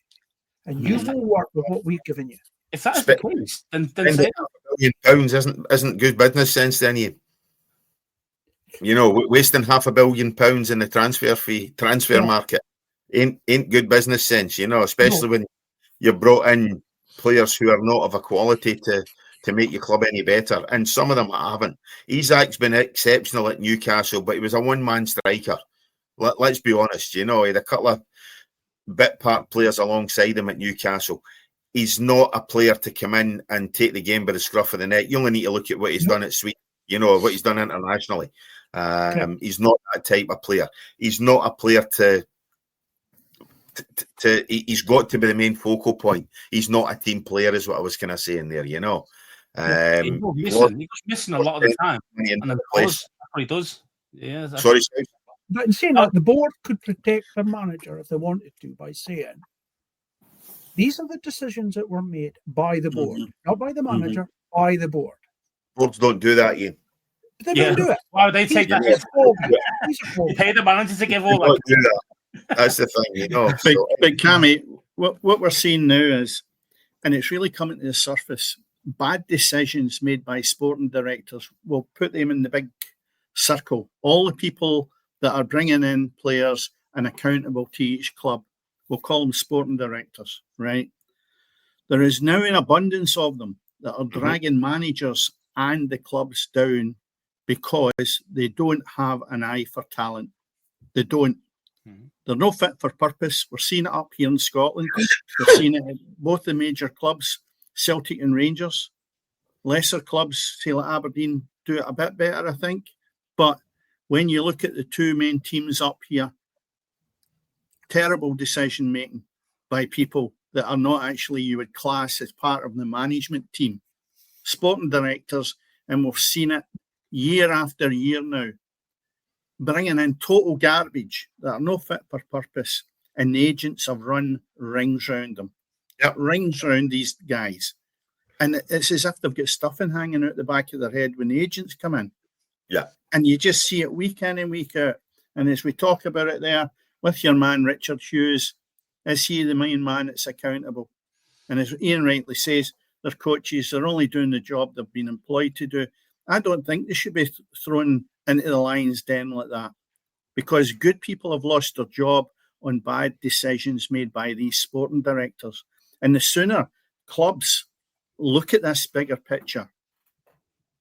And you will work with what we've given you. If that's the case, then £500 million isn't good business sense then, Ian. Wasting £500 million in the transfer market ain't good business sense, especially when you brought in players who are not of a quality to make your club any better. And some of them haven't. Isak's been exceptional at Newcastle, but he was a one-man striker. Let's be honest, he had a couple of bit part players alongside him at Newcastle. He's not a player to come in and take the game by the scruff of the neck. You only need to look at what he's done at Sweden, what he's done internationally. He's not that type of player. He's not a player he's got to be the main focal point. He's not a team player, is what I was kind of saying there, He goes missing a lot of the time. And that's what he does. Yeah. Sorry. But in saying that, the board could protect the manager if they wanted to by saying, these are the decisions that were made by the board, not by the manager, by the board. Boards don't do that, Ian. They don't do it. Why would they take that? They pay the manager to give all that. Do that. That's the thing, Big Cammy, what we're seeing now is, and it's really coming to the surface, bad decisions made by sporting directors. We'll put them in the big circle. All the people that are bringing in players and accountable to each club, we'll call them sporting directors, right? There is now an abundance of them that are dragging managers and the clubs down because they don't have an eye for talent. They don't. They're not fit for purpose. We're seeing it up here in Scotland. We're seeing it at both the major clubs, Celtic and Rangers. Lesser clubs, say like Aberdeen, do it a bit better, I think. But when you look at the two main teams up here, terrible decision making by people that are not actually you would class as part of the management team, sporting directors, and we've seen it year after year now, bringing in total garbage that are no fit for purpose, and the agents have run rings round them. Rings round these guys. And it's as if they've got stuffing hanging out the back of their head when the agents come in. Yeah. And you just see it week in and week out. And as we talk about it there, with your man, Richard Hughes, is he the main man that's accountable? And as Ian rightly says, their coaches are only doing the job they've been employed to do. I don't think they should be thrown into the lion's den like that, because good people have lost their job on bad decisions made by these sporting directors. And the sooner clubs look at this bigger picture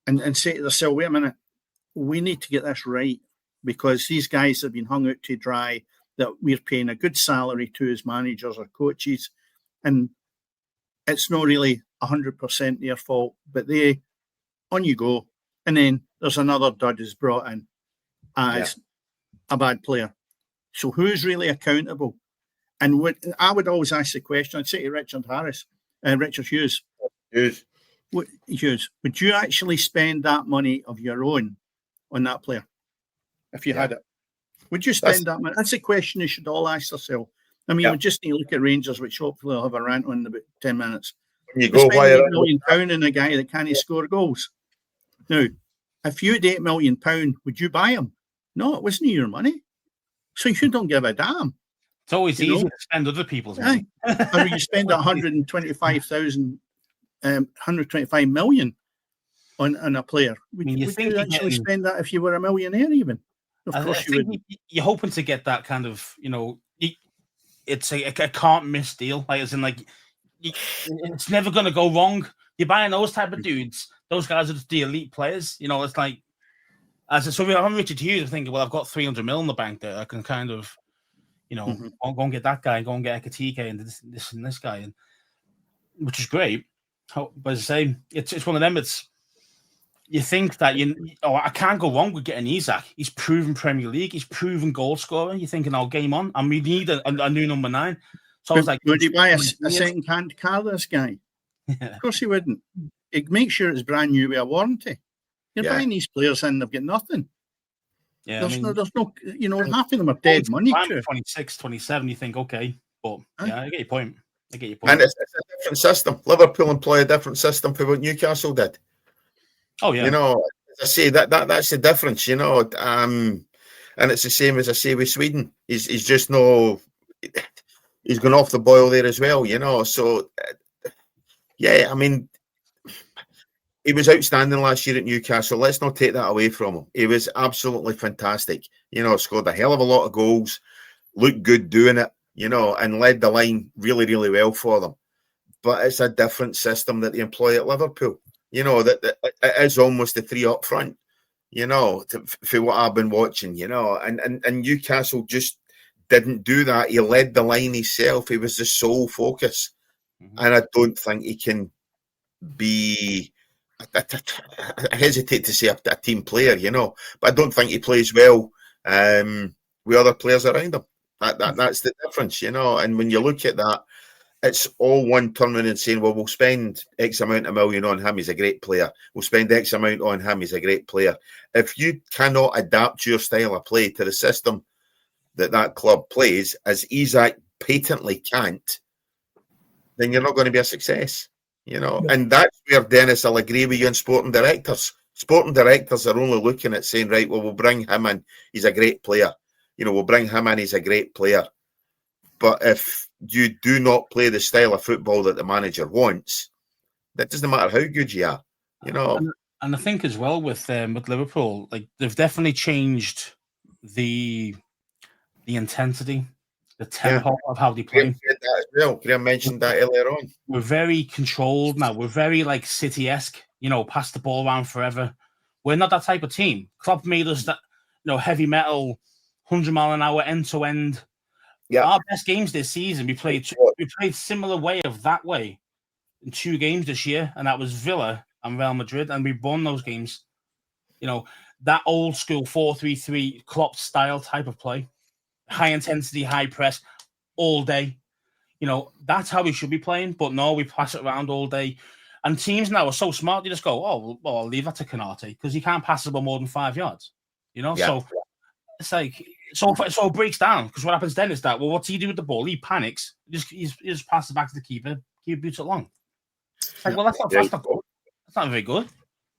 and say to themselves, wait a minute, we need to get this right, because these guys have been hung out to dry, that we're paying a good salary to as managers or coaches, and it's not really 100% their fault, but on you go. And then there's another dud is brought in as a bad player. So who's really accountable? And I would always ask the question, I'd say to Richard Hughes, would you actually spend that money of your own on that player if you had it? Would you spend that money? That's a question you should all ask yourself. I mean, we just need to look at Rangers, which hopefully I'll have a rant on in about 10 minutes. You go £8 million on a guy that can't score goals. Now, if you had £8 million, would you buy him? No, it wasn't your money. So you don't give a damn. It's always easy to spend other people's money. Or you spend 125,000 125 million on a player. Would you actually spend that if you were a millionaire? Even, of course, you would. You're hoping to get that kind of, it's a can't miss deal. Like, as in, like, it's never going to go wrong. You're buying those type of dudes. Those guys are just the elite players. It's like, so if I'm Richard Hughes, I'm thinking, well, I've got 300 mil in the bank that I can kind of, go and get that guy, go and get Ekatike and this and this guy, which is great. But as I say, it's one of them. You think that I can't go wrong with getting Isak. He's proven Premier League. He's proven goal scorer. You're thinking, game on, and we need a new number 9. So I was like, would you buy a second-hand car, this guy? Yeah. Of course he wouldn't. He'd make sure it's brand new with a warranty. You're buying these players and they've got nothing. Yeah, there's no, half of them are dead money. 26, 27, you think, okay, but I get your point. And it's a different system. Liverpool employ a different system for what Newcastle did. Oh yeah, as I say, that's the difference. And it's the same as I say with Sweden. He's just he's gone off the boil there as well. So I mean, he was outstanding last year at Newcastle. Let's not take that away from him. He was absolutely fantastic. Scored a hell of a lot of goals, looked good doing it. And led the line really, really well for them. But it's a different system that they employ at Liverpool. That it is almost the 3 up front, for what I've been watching, and Newcastle just didn't do that. He led the line himself. He was the sole focus. Mm-hmm. And I don't think he can be, I hesitate to say a team player, but I don't think he plays well with other players around him. That's the difference, and when you look at that, it's all one turning and saying, well, we'll spend X amount of million on him, he's a great player. We'll spend X amount on him, he's a great player. If you cannot adapt your style of play to the system that club plays, as Isak patently can't, then you're not going to be a success, And that's where Dennis will agree with you on sporting directors. Sporting directors are only looking at saying, right, well, we'll bring him in, he's a great player. We'll bring him in, he's a great player. But if you do not play the style of football that the manager wants, that doesn't matter how good you are, And I think as well with Liverpool, like, they've definitely changed the intensity, the tempo of how they play. Graham mentioned that earlier on. We're very controlled now. We're very like City-esque, pass the ball around forever. We're not that type of team. Klopp made us that, heavy metal, 100 mile an hour, end to end. Yeah. Our best games this season, we played similar way of that way in 2 games this year, and that was Villa and Real Madrid, and we won those games. That old school 4-3-3 Klopp style type of play, high intensity, high press all day. That's how we should be playing, but no, we pass it around all day. And teams now are so smart, they just go, oh, well, I'll leave that to Konate because he can't pass the ball more than 5 yards. So it's like, so it breaks down, because what happens then is that, well, what's he do with the ball? He panics. He just passes it back to the keeper. Keeper boots it long. It's like, well, that's not good. That's not very good.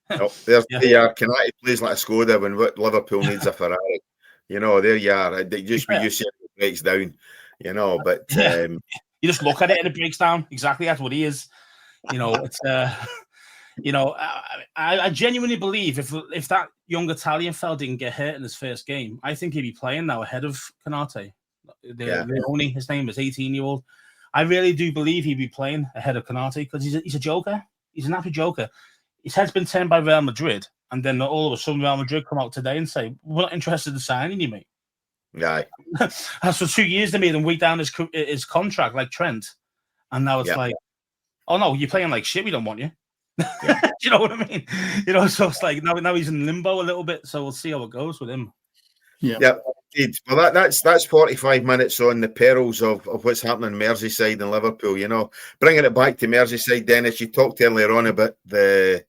No, there's Konate plays like a Skoda when Liverpool needs a Ferrari. There you are. You see it breaks down. But you just look at it and it breaks down. Exactly, that's what he is. It's I genuinely believe if that young Italian fella didn't get hurt in his first game, I think he'd be playing now ahead of Konate. Leone, his name is 18-year-old. I really do believe he'd be playing ahead of Konate because he's a joker. He's an happy joker. His head's been turned by Real Madrid, and then all of a sudden Real Madrid come out today and say, we're not interested in signing you, mate. Right. That's for 2 years they made him wait down his contract like Trent. And now it's like, oh no, you're playing like shit, we don't want you. Yeah. Do you know what I mean? So it's like now he's in limbo a little bit, so we'll see how it goes with him. Yeah. Well, that's 45 minutes on the perils of what's happening in Merseyside and Liverpool. Bringing it back to Merseyside, Dennis, you talked earlier on about the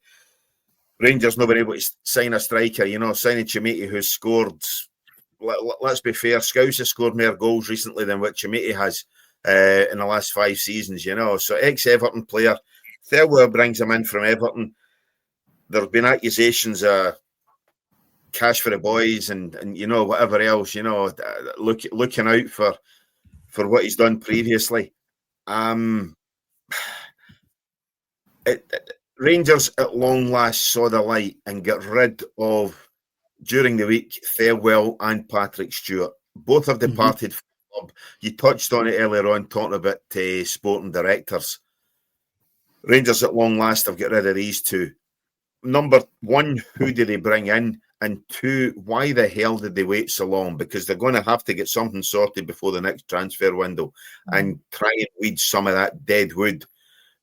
Rangers not being able to sign a striker. Signing Chimiti, who's scored. Let's be fair, Scouse has scored more goals recently than what Chimiti has in the last 5 seasons. So ex-Everton player. Thelwell brings him in from Everton. There have been accusations of cash for the boys and whatever else, looking out for what he's done previously. Rangers at long last saw the light and got rid of, during the week, Thelwell and Patrick Stewart. Both have departed from the club. You touched on it earlier on, talking about sporting directors. Rangers at long last have got rid of these two. Number one, who did they bring in? And two, why the hell did they wait so long? Because they're going to have to get something sorted before the next transfer window and try and weed some of that dead wood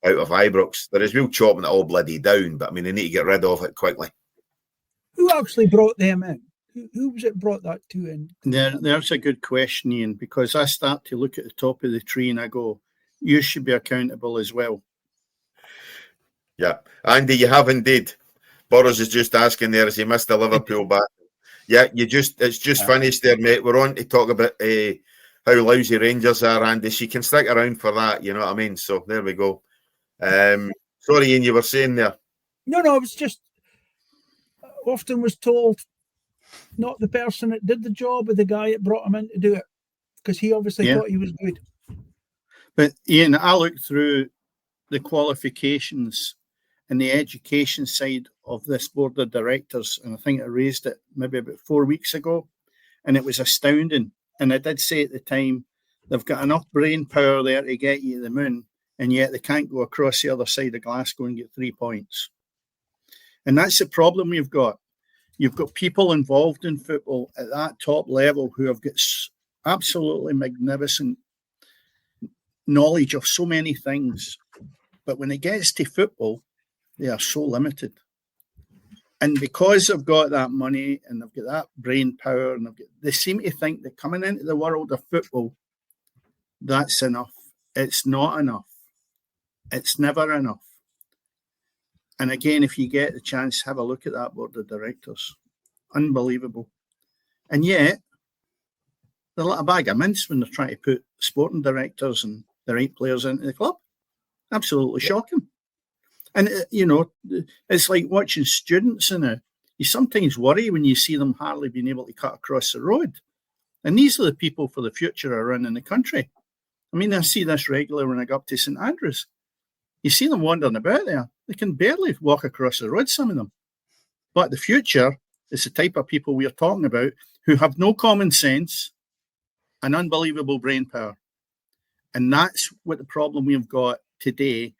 out of Ibrox. There is real chopping it all bloody down, but I mean, they need to get rid of it quickly. Who actually brought them in? Who was it brought that to in? There's a good question, Ian, because I start to look at the top of the tree and I go, you should be accountable as well. Yeah. Andy, you have indeed. Boris is just asking there, as he missed the Liverpool back. Yeah, it's just finished there, mate. We're on to talk about how lousy Rangers are, Andy. She can stick around for that, you know what I mean? So there we go. Sorry, Ian, you were saying there. No, it was just often was told not the person that did the job, but the guy that brought him in to do it, because he obviously thought he was good. But Ian, I looked through the qualifications and the education side of this board of directors, and I think I raised it maybe about 4 weeks ago, and it was astounding. And I did say at the time, they've got enough brain power there to get you to the moon, and yet they can't go across the other side of Glasgow and get 3 points. And that's the problem we've got. You've got people involved in football at that top level who have got absolutely magnificent knowledge of so many things. But when it gets to football, they are so limited. And because they've got that money and they've got that brain power, and they seem to think that coming into the world of football, that's enough. It's not enough. It's never enough. And again, if you get the chance, have a look at that board of directors. Unbelievable. And yet, they're like a bag of mince when they're trying to put sporting directors and the right players into the club. Absolutely shocking. And, it's like watching students you sometimes worry when you see them hardly being able to cut across the road. And these are the people for the future are running the country. I mean, I see this regularly when I go up to St Andrews. You see them wandering about there. They can barely walk across the road, some of them. But the future is the type of people we are talking about who have no common sense and unbelievable brain power. And that's what the problem we've got today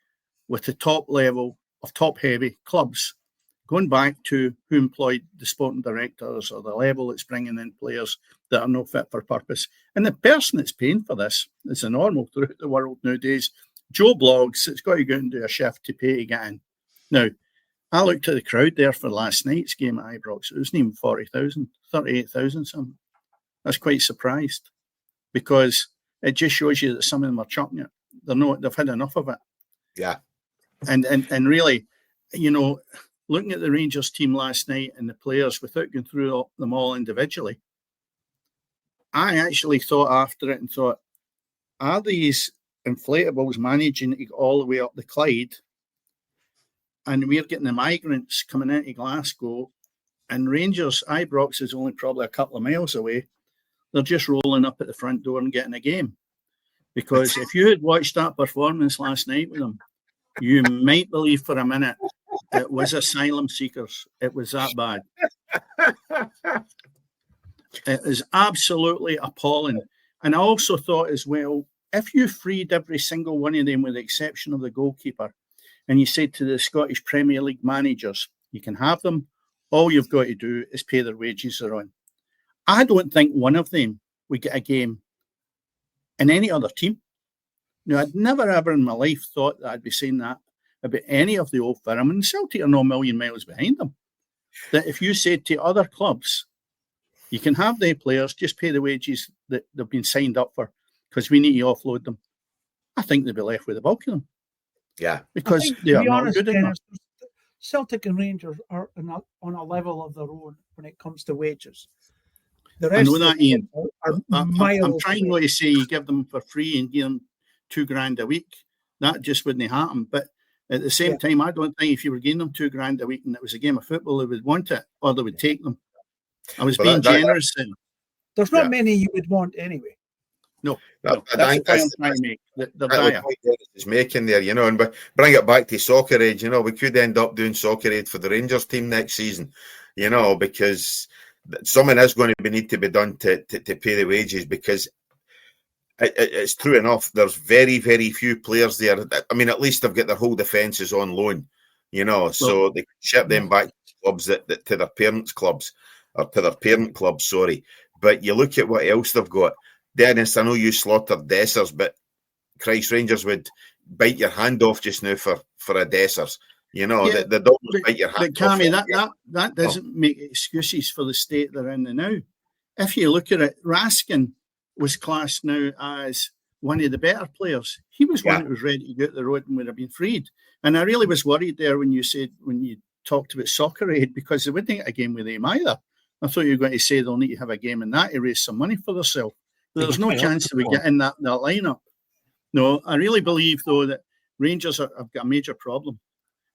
with the top level of top-heavy clubs, going back to who employed the sporting directors or the level that's bringing in players that are no fit for purpose. And the person that's paying for this is a normal throughout the world nowadays. Joe Bloggs, it's got to go and do a shift to pay to get in. Now, I looked at the crowd there for last night's game at Ibrox. It wasn't even 40,000, 38,000 something. I was quite surprised because it just shows you that some of them are chucking it. They've had enough of it. Yeah. And really, looking at the Rangers team last night and the players without going through them all individually, I actually thought after it and thought, are these inflatables managing to go all the way up the Clyde? And we're getting the migrants coming into Glasgow, and Rangers, Ibrox is only probably a couple of miles away. They're just rolling up at the front door and getting a game. Because if you had watched that performance last night with them, you might believe for a minute it was asylum seekers. It was that bad. It is absolutely appalling. And I also thought as well, if you freed every single one of them with the exception of the goalkeeper, and you said to the Scottish Premier League managers, you can have them, all you've got to do is pay their wages they're on. I don't think one of them would get a game in any other team. Now, I'd never ever in my life thought that I'd be saying that about any of the old firm, and Celtic are no million miles behind them. That if you said to other clubs, you can have their players, just pay the wages that they've been signed up for, because we need to offload them, I think they'd be left with the bulk of them. Yeah. Because they are not good enough. Celtic and Rangers are on a level of their own when it comes to wages. The I rest know that, Ian. I'm trying not to say you give them for free and give them $2,000 a week. That just wouldn't happen. But at the same time, I don't think if you were giving them $2,000 a week and it was a game of football, they would want it or they would take them. I was being generous. There's not many you would want anyway. No. I That's think the point I'm trying to make. They're the dire. point Dennis is making there, and bring it back to Soccer Aid, we could end up doing Soccer Aid for the Rangers team next season, because something is going to need to be done to pay the wages, because it's true enough. There's very, very few players there. I mean, at least they've got their whole defences on loan, so they can ship them back to clubs that to their parents' clubs, or to their parent clubs, sorry. But you look at what else they've got. Dennis, I know you slaughtered Dessers, but Christ, Rangers would bite your hand off just now for a Dessers. They'd almost bite your hand off. But Cammy, off. that doesn't make excuses for the state they're in now. If you look at it, Raskin was classed now as one of the better players. He was one that was ready to go to the road and would have been freed. And I really was worried there when you talked about Soccer Aid, because they wouldn't get a game with him either. I thought you were going to say they'll need to have a game in that to raise some money for themselves. There's no chance that we get in that lineup. No, I really believe, though, that Rangers have got a major problem.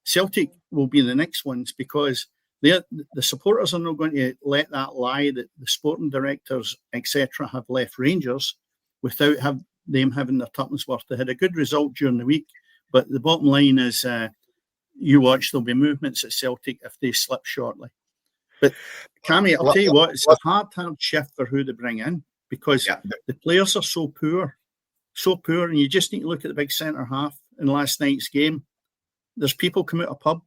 Celtic will be the next ones, because the supporters are not going to let that lie that the sporting directors, etc., have left Rangers without them having their tuppence worth. They had a good result during the week, but the bottom line is you watch, there'll be movements at Celtic if they slip shortly. But, Cammy, I'll tell you what, it's a hard shift for who they bring in, because the players are so poor, and you just need to look at the big centre half in last night's game. There's people come out of pub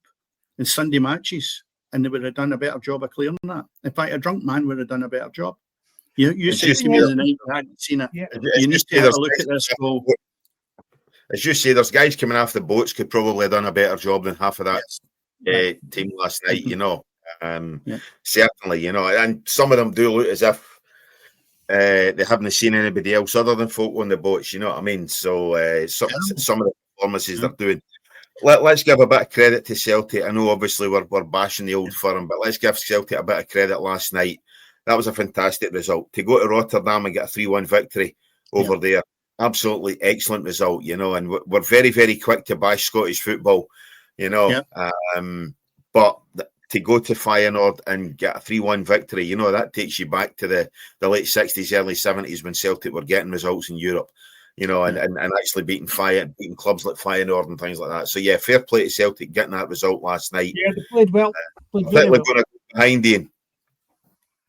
in Sunday matches, and they would have done a better job of clearing that. In fact, a drunk man would have done a better job. You said to me the night I hadn't seen it. Yeah. You need to have a look at this goal. As you say, there's guys coming off the boats could probably have done a better job than half of that team last night, Certainly, and some of them do look as if they haven't seen anybody else other than folk on the boats, you know what I mean? So some of the performances they're doing. Let's give a bit of credit to Celtic. I know obviously we're bashing the old firm, but let's give Celtic a bit of credit last night. That was a fantastic result. To go to Rotterdam and get a 3-1 victory over there, absolutely excellent result, and we're very, very quick to bash Scottish football, but to go to Feyenoord and get a 3-1 victory, that takes you back to the late 60s, early 70s when Celtic were getting results in Europe. And actually beating clubs like Feyenoord and things like that. So fair play to Celtic getting that result last night. Yeah, they played well. Played very well. Going to go behind Ian.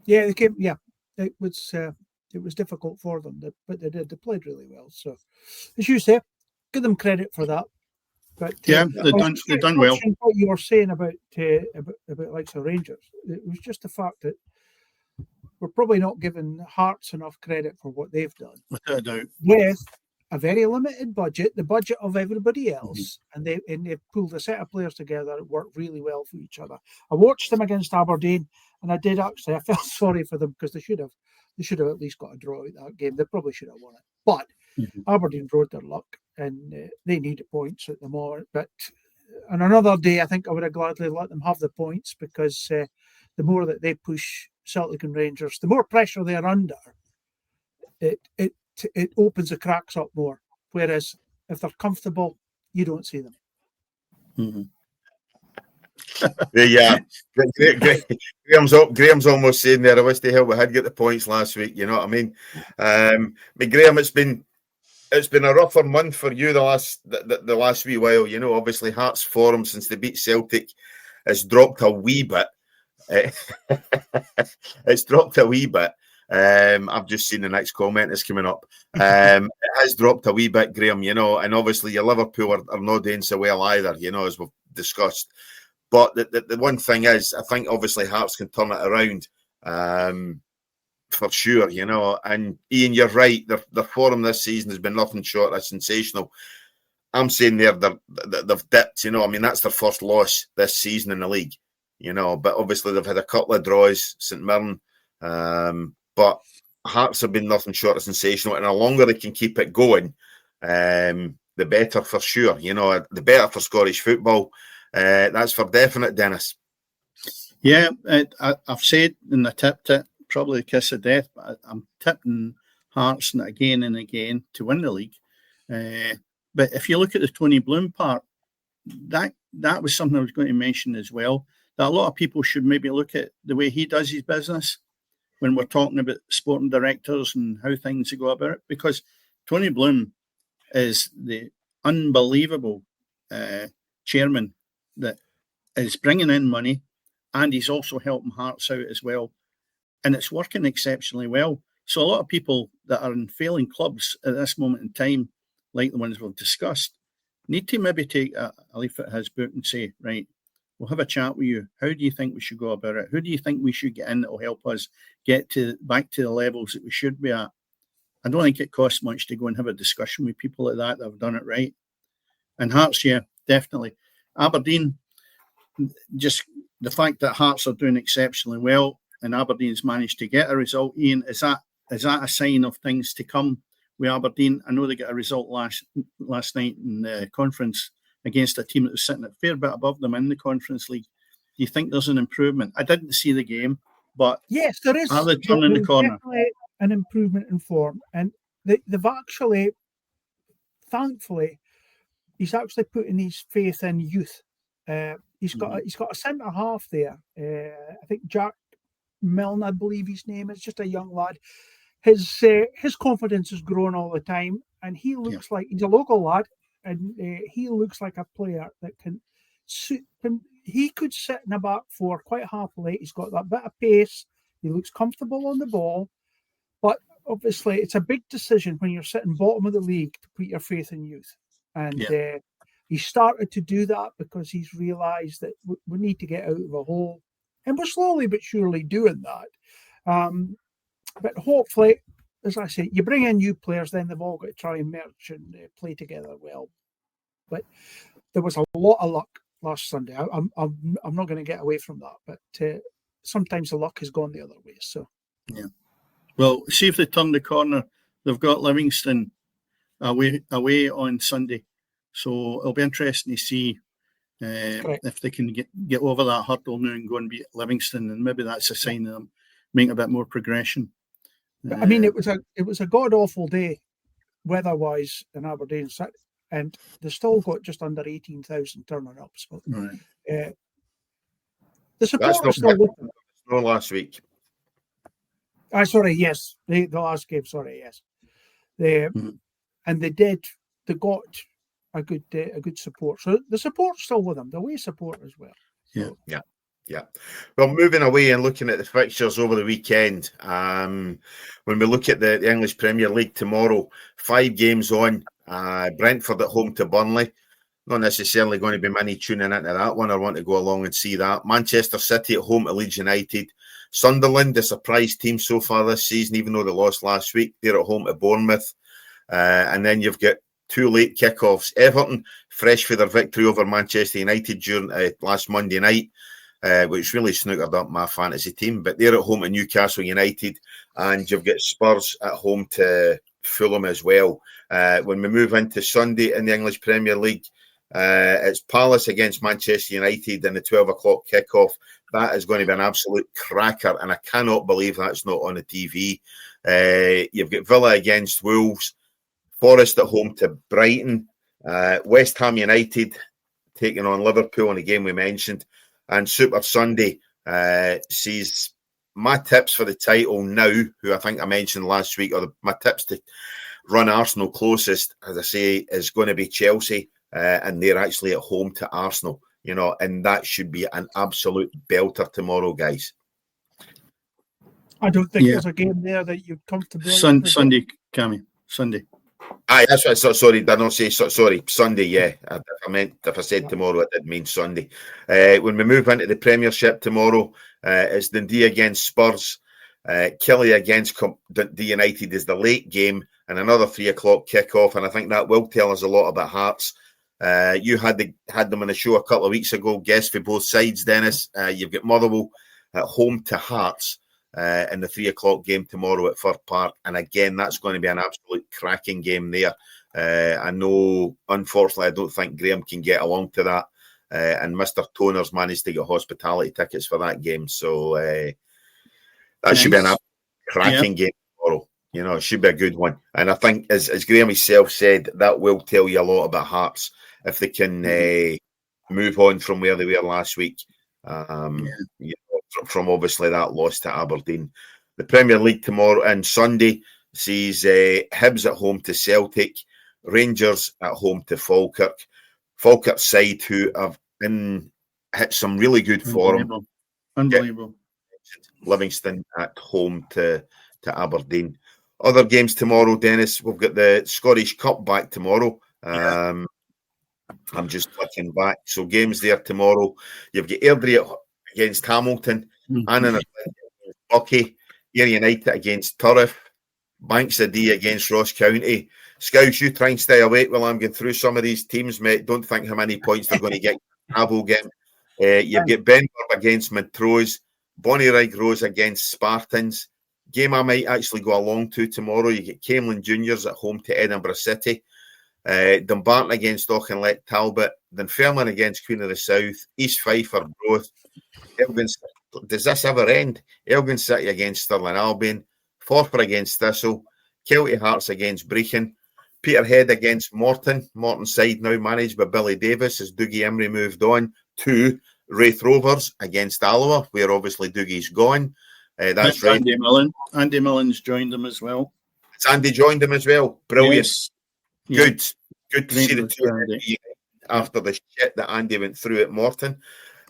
Yeah, they came. Yeah, it was difficult for them, but they did. They played really well. So, as you say, give them credit for that. But they've done well. What you were saying about like the Rangers, it was just the fact that we're probably not giving Hearts enough credit for what they've done. Without a doubt. With a very limited budget, the budget of everybody else, and they've pulled a set of players together that work really well for each other. I watched them against Aberdeen, and I felt sorry for them, because they should have at least got a draw at that game. They probably should have won it. But Aberdeen rode their luck, and they needed points at the moment. But on another day, I think I would have gladly let them have the points, because the more that they push Celtic and Rangers, the more pressure they're under, it opens the cracks up more. Whereas if they're comfortable, you don't see them. Graham's almost saying there, I wish the hell we had got the points last week, you know what I mean? But Graham, it's been a rougher month for you the last wee while, obviously Hearts' form since they beat Celtic has dropped a wee bit. It's dropped a wee bit. I've just seen the next comment is coming up. It has dropped a wee bit, Graham, and obviously your Liverpool are not doing so well either, as we've discussed. But the one thing is, I think obviously Hearts can turn it around for sure, And Ian, you're right. Their form this season has been nothing short of sensational. I'm saying they've dipped, I mean, that's their first loss this season in the league. But obviously they've had a couple of draws, St Mirren, but Hearts have been nothing short of sensational, and the longer they can keep it going, the better for sure. The better for Scottish football. That's for definite, Dennis. Yeah, I've said in the tipped it, probably the kiss of death, but I'm tipping Hearts again and again to win the league. But if you look at the Tony Bloom part, that was something I was going to mention as well. That a lot of people should maybe look at the way he does his business. when we're talking about sporting directors and how things go about it, because Tony Bloom is the unbelievable chairman that is bringing in money, and he's also helping Hearts out as well. And it's working exceptionally well. So a lot of people that are in failing clubs at this moment in time, like the ones we've discussed, need to maybe take a leaf at his book and say, right, we'll have a chat with you. How do you think we should go about it? Who do you think we should get in that will help us get back to the levels that we should be at? I don't think it costs much to go and have a discussion with people like that have done it right. And Hearts, yeah, definitely. Aberdeen, just the fact that Hearts are doing exceptionally well and Aberdeen's managed to get a result, Ian, is that a sign of things to come with Aberdeen? I know they got a result last night in the conference against a team that was sitting a fair bit above them in the Conference League. Do you think there's an improvement? I didn't see the game, but yes, there is. Are they turning the corner? Definitely an improvement in form, and they've actually, thankfully, he's actually putting his faith in youth. He's got a centre half there. I think Jack Milne, I believe his name is, just a young lad. His confidence is growing all the time, and he looks like he's a local lad, and he looks like a player that can suit him. He could sit in the back four quite happily. He's got that bit of pace. He looks comfortable on the ball, but obviously it's a big decision when you're sitting bottom of the league to put your faith in youth. And he started to do that because he's realised that we need to get out of a hole, and we're slowly but surely doing that. But hopefully, as I say, you bring in new players, then they've all got to try and merge and play together well. But there was a lot of luck last Sunday. I'm not going to get away from that, but sometimes the luck has gone the other way. So yeah, well, see if they turn the corner. They've got Livingston away on Sunday, so it'll be interesting to see if they can get over that hurdle now and go and beat Livingston, and maybe that's a sign of them making a bit more progression. I mean, it was a god awful day weather-wise in Aberdeen, and they still got just under 18,000 turning up. So the support is still with them. No, last week. Sorry, yes, the last game. Sorry, yes, and they got a good support. So the support's still with them. The away support as well. So, Yeah. Well, moving away and looking at the fixtures over the weekend, when we look at the English Premier League tomorrow, 5 games on, Brentford at home to Burnley. Not necessarily going to be many tuning into that one. I want to go along and see that. Manchester City at home to Leeds United. Sunderland, the surprise team so far this season, even though they lost last week, they're at home to Bournemouth. And then you've got 2 late kickoffs. Everton, fresh for their victory over Manchester United during last Monday night, which really snookered up my fantasy team. But they're at home to Newcastle United, and you've got Spurs at home to Fulham as well. When we move into Sunday in the English Premier League, it's Palace against Manchester United in the 12 o'clock kickoff. That is going to be an absolute cracker, and I cannot believe that's not on the TV. You've got Villa against Wolves, Forest at home to Brighton, West Ham United taking on Liverpool in the game we mentioned. And Super Sunday sees my tips for the title now, who I think I mentioned last week, or my tips to run Arsenal closest, as I say, is going to be Chelsea, and they're actually at home to Arsenal, and that should be an absolute belter tomorrow, guys. I don't think there's a game there that you'd comfortably... Sunday, Cammy, Sunday. Aye, that's what I sorry, did not say sorry, Sunday, yeah. If I said tomorrow, I did mean Sunday. When we move into the Premiership tomorrow, it's Dundee against Spurs. Killie against Dundee United is the late game, and another 3 o'clock kickoff, and I think that will tell us a lot about Hearts. You had them on the show a couple of weeks ago, guests for both sides, Dennis. You've got Motherwell at home to Hearts. In the 3 o'clock game tomorrow at Fir Park. And again, that's going to be an absolute cracking game there. I know, unfortunately, I don't think Graham can get along to that. And Mr. Toner's managed to get hospitality tickets for that game. So that should be an absolute cracking game tomorrow. It should be a good one. And I think, as Graham himself said, that will tell you a lot about Hearts if they can move on from where they were last week. From obviously that loss to Aberdeen. The Premier League tomorrow and Sunday sees Hibs at home to Celtic, Rangers at home to Falkirk. Falkirk's side who have hit some really good form. Unbelievable. Livingston at home to Aberdeen. Other games tomorrow, Dennis. We've got the Scottish Cup back tomorrow. I'm just clicking back. So games there tomorrow. You've got Airdrie against Hamilton, Annan against Bucky, Ayr United against Turriff, Banks of D against Ross County. Scouts, you try and stay awake while I'm going through some of these teams, mate. Don't think how many points they're going to get. Travel game. You've got Benburb against Montrose, Bonnyrigg Rose against Spartans. Game I might actually go along to tomorrow. You get Camelin Juniors at home to Edinburgh City. Dumbarton against Auchinleck Talbot. Dunfermline against Queen of the South. East Fife or Broth. Does this ever end? Elgin City against Stirling Albion. Forfar against Thistle. Kelty Hearts against Brechin. Peterhead against Morton. Morton's side now managed by Billy Davis as Dougie Emery moved on to Wraith Rovers against Alloa, where obviously Dougie's gone. That's right. Andy Millen. Andy Millen's joined them as well. It's Andy joined them as well. Brilliant. Yes. Good to see the two after the shit that Andy went through at Morton.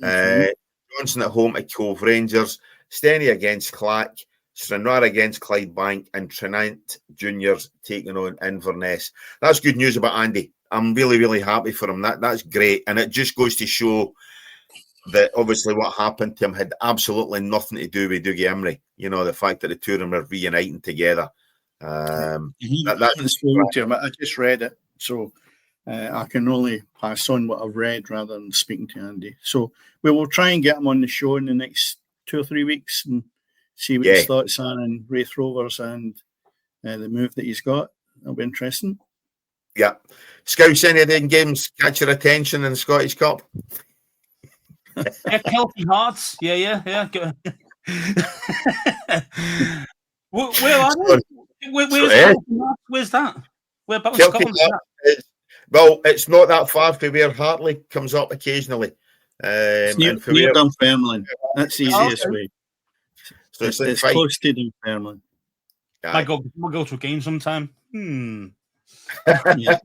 Johnson at home at Cove Rangers. Steny against Clack. Stranraer against Clydebank, and Trinant Juniors taking on Inverness. That's good news about Andy. I'm really, really happy for him. That's great. And it just goes to show that obviously what happened to him had absolutely nothing to do with Dougie Emery. You know, the fact that the two of them are reuniting together. That's spoken to him. I just read it. So I can only pass on what I've read rather than speaking to Andy. So we will try and get him on the show in the next 2 or 3 weeks and see what his thoughts are on Wraith Rovers and the move that he's got. That'll be interesting. Yeah. Scouts, any of the games catch your attention in the Scottish Cup? Kelty Hearts. Yeah. Where are they? Where's that? Where about Scotland? Well, it's not that far from where Hartley comes up occasionally. Near Dunfermline. That's the easiest way. So it's close to Dunfermline. Might go to a game sometime. Yeah.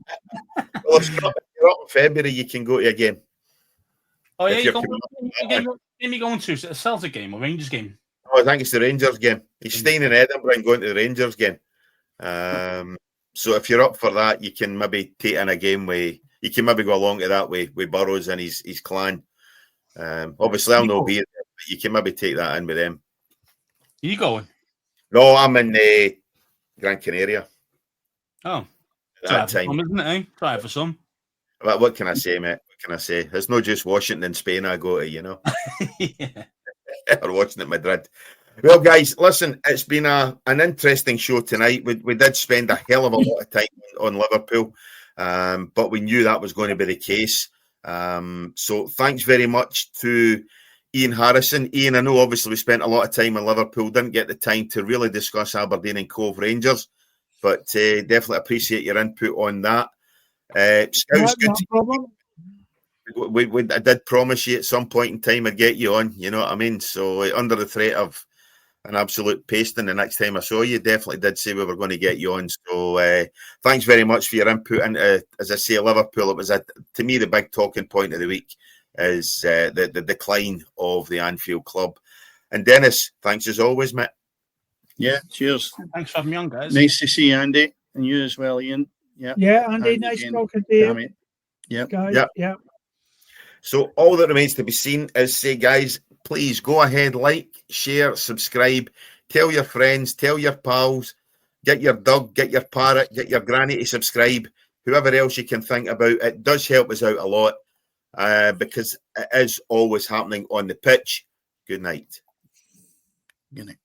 Well, if you're up in February, you can go to a game. Oh, yeah, you're going to a Celtic game or Rangers game? Oh, I think it's the Rangers game. He's staying in Edinburgh and going to the Rangers game. So if you're up for that, you can maybe take in a game where you can maybe go along to that with Burrows and his clan. Obviously, I'll not be there, but you can maybe take that in with them. Are you going? No, I'm in Gran Canaria. Oh, at that time, fun, isn't it? Eh? Try it for some. What can I say, mate? What can I say? It's not just Washington and Spain I go to, you know. Yeah. Or watching at Madrid. Well, guys, listen, it's been an interesting show tonight. We did spend a hell of a lot of time on Liverpool, but we knew that was going to be the case. So thanks very much to Ian Harrison. Ian, I know obviously we spent a lot of time in Liverpool, didn't get the time to really discuss Aberdeen and Cove Rangers, but definitely appreciate your input on that. Scouts, good to problem. I did promise you at some point in time I'd get you on, you know what I mean? So under the threat of an absolute pasting the next time I saw you, definitely did say we were going to get you on. So thanks very much for your input. And as I say, Liverpool, it was, to me, the big talking point of the week is the decline of the Anfield club. And Dennis, thanks as always, mate. Yeah, cheers. Thanks for having me on, guys. Nice to see you, Andy. And you as well, Ian. Yeah, Andy, nice talking to you. Yeah. So all that remains to be seen is, say, guys, please go ahead, like, share, subscribe, tell your friends, tell your pals, get your dog, get your parrot, get your granny to subscribe, whoever else you can think about. It does help us out a lot because it is always happening on the pitch. Good night. Good night.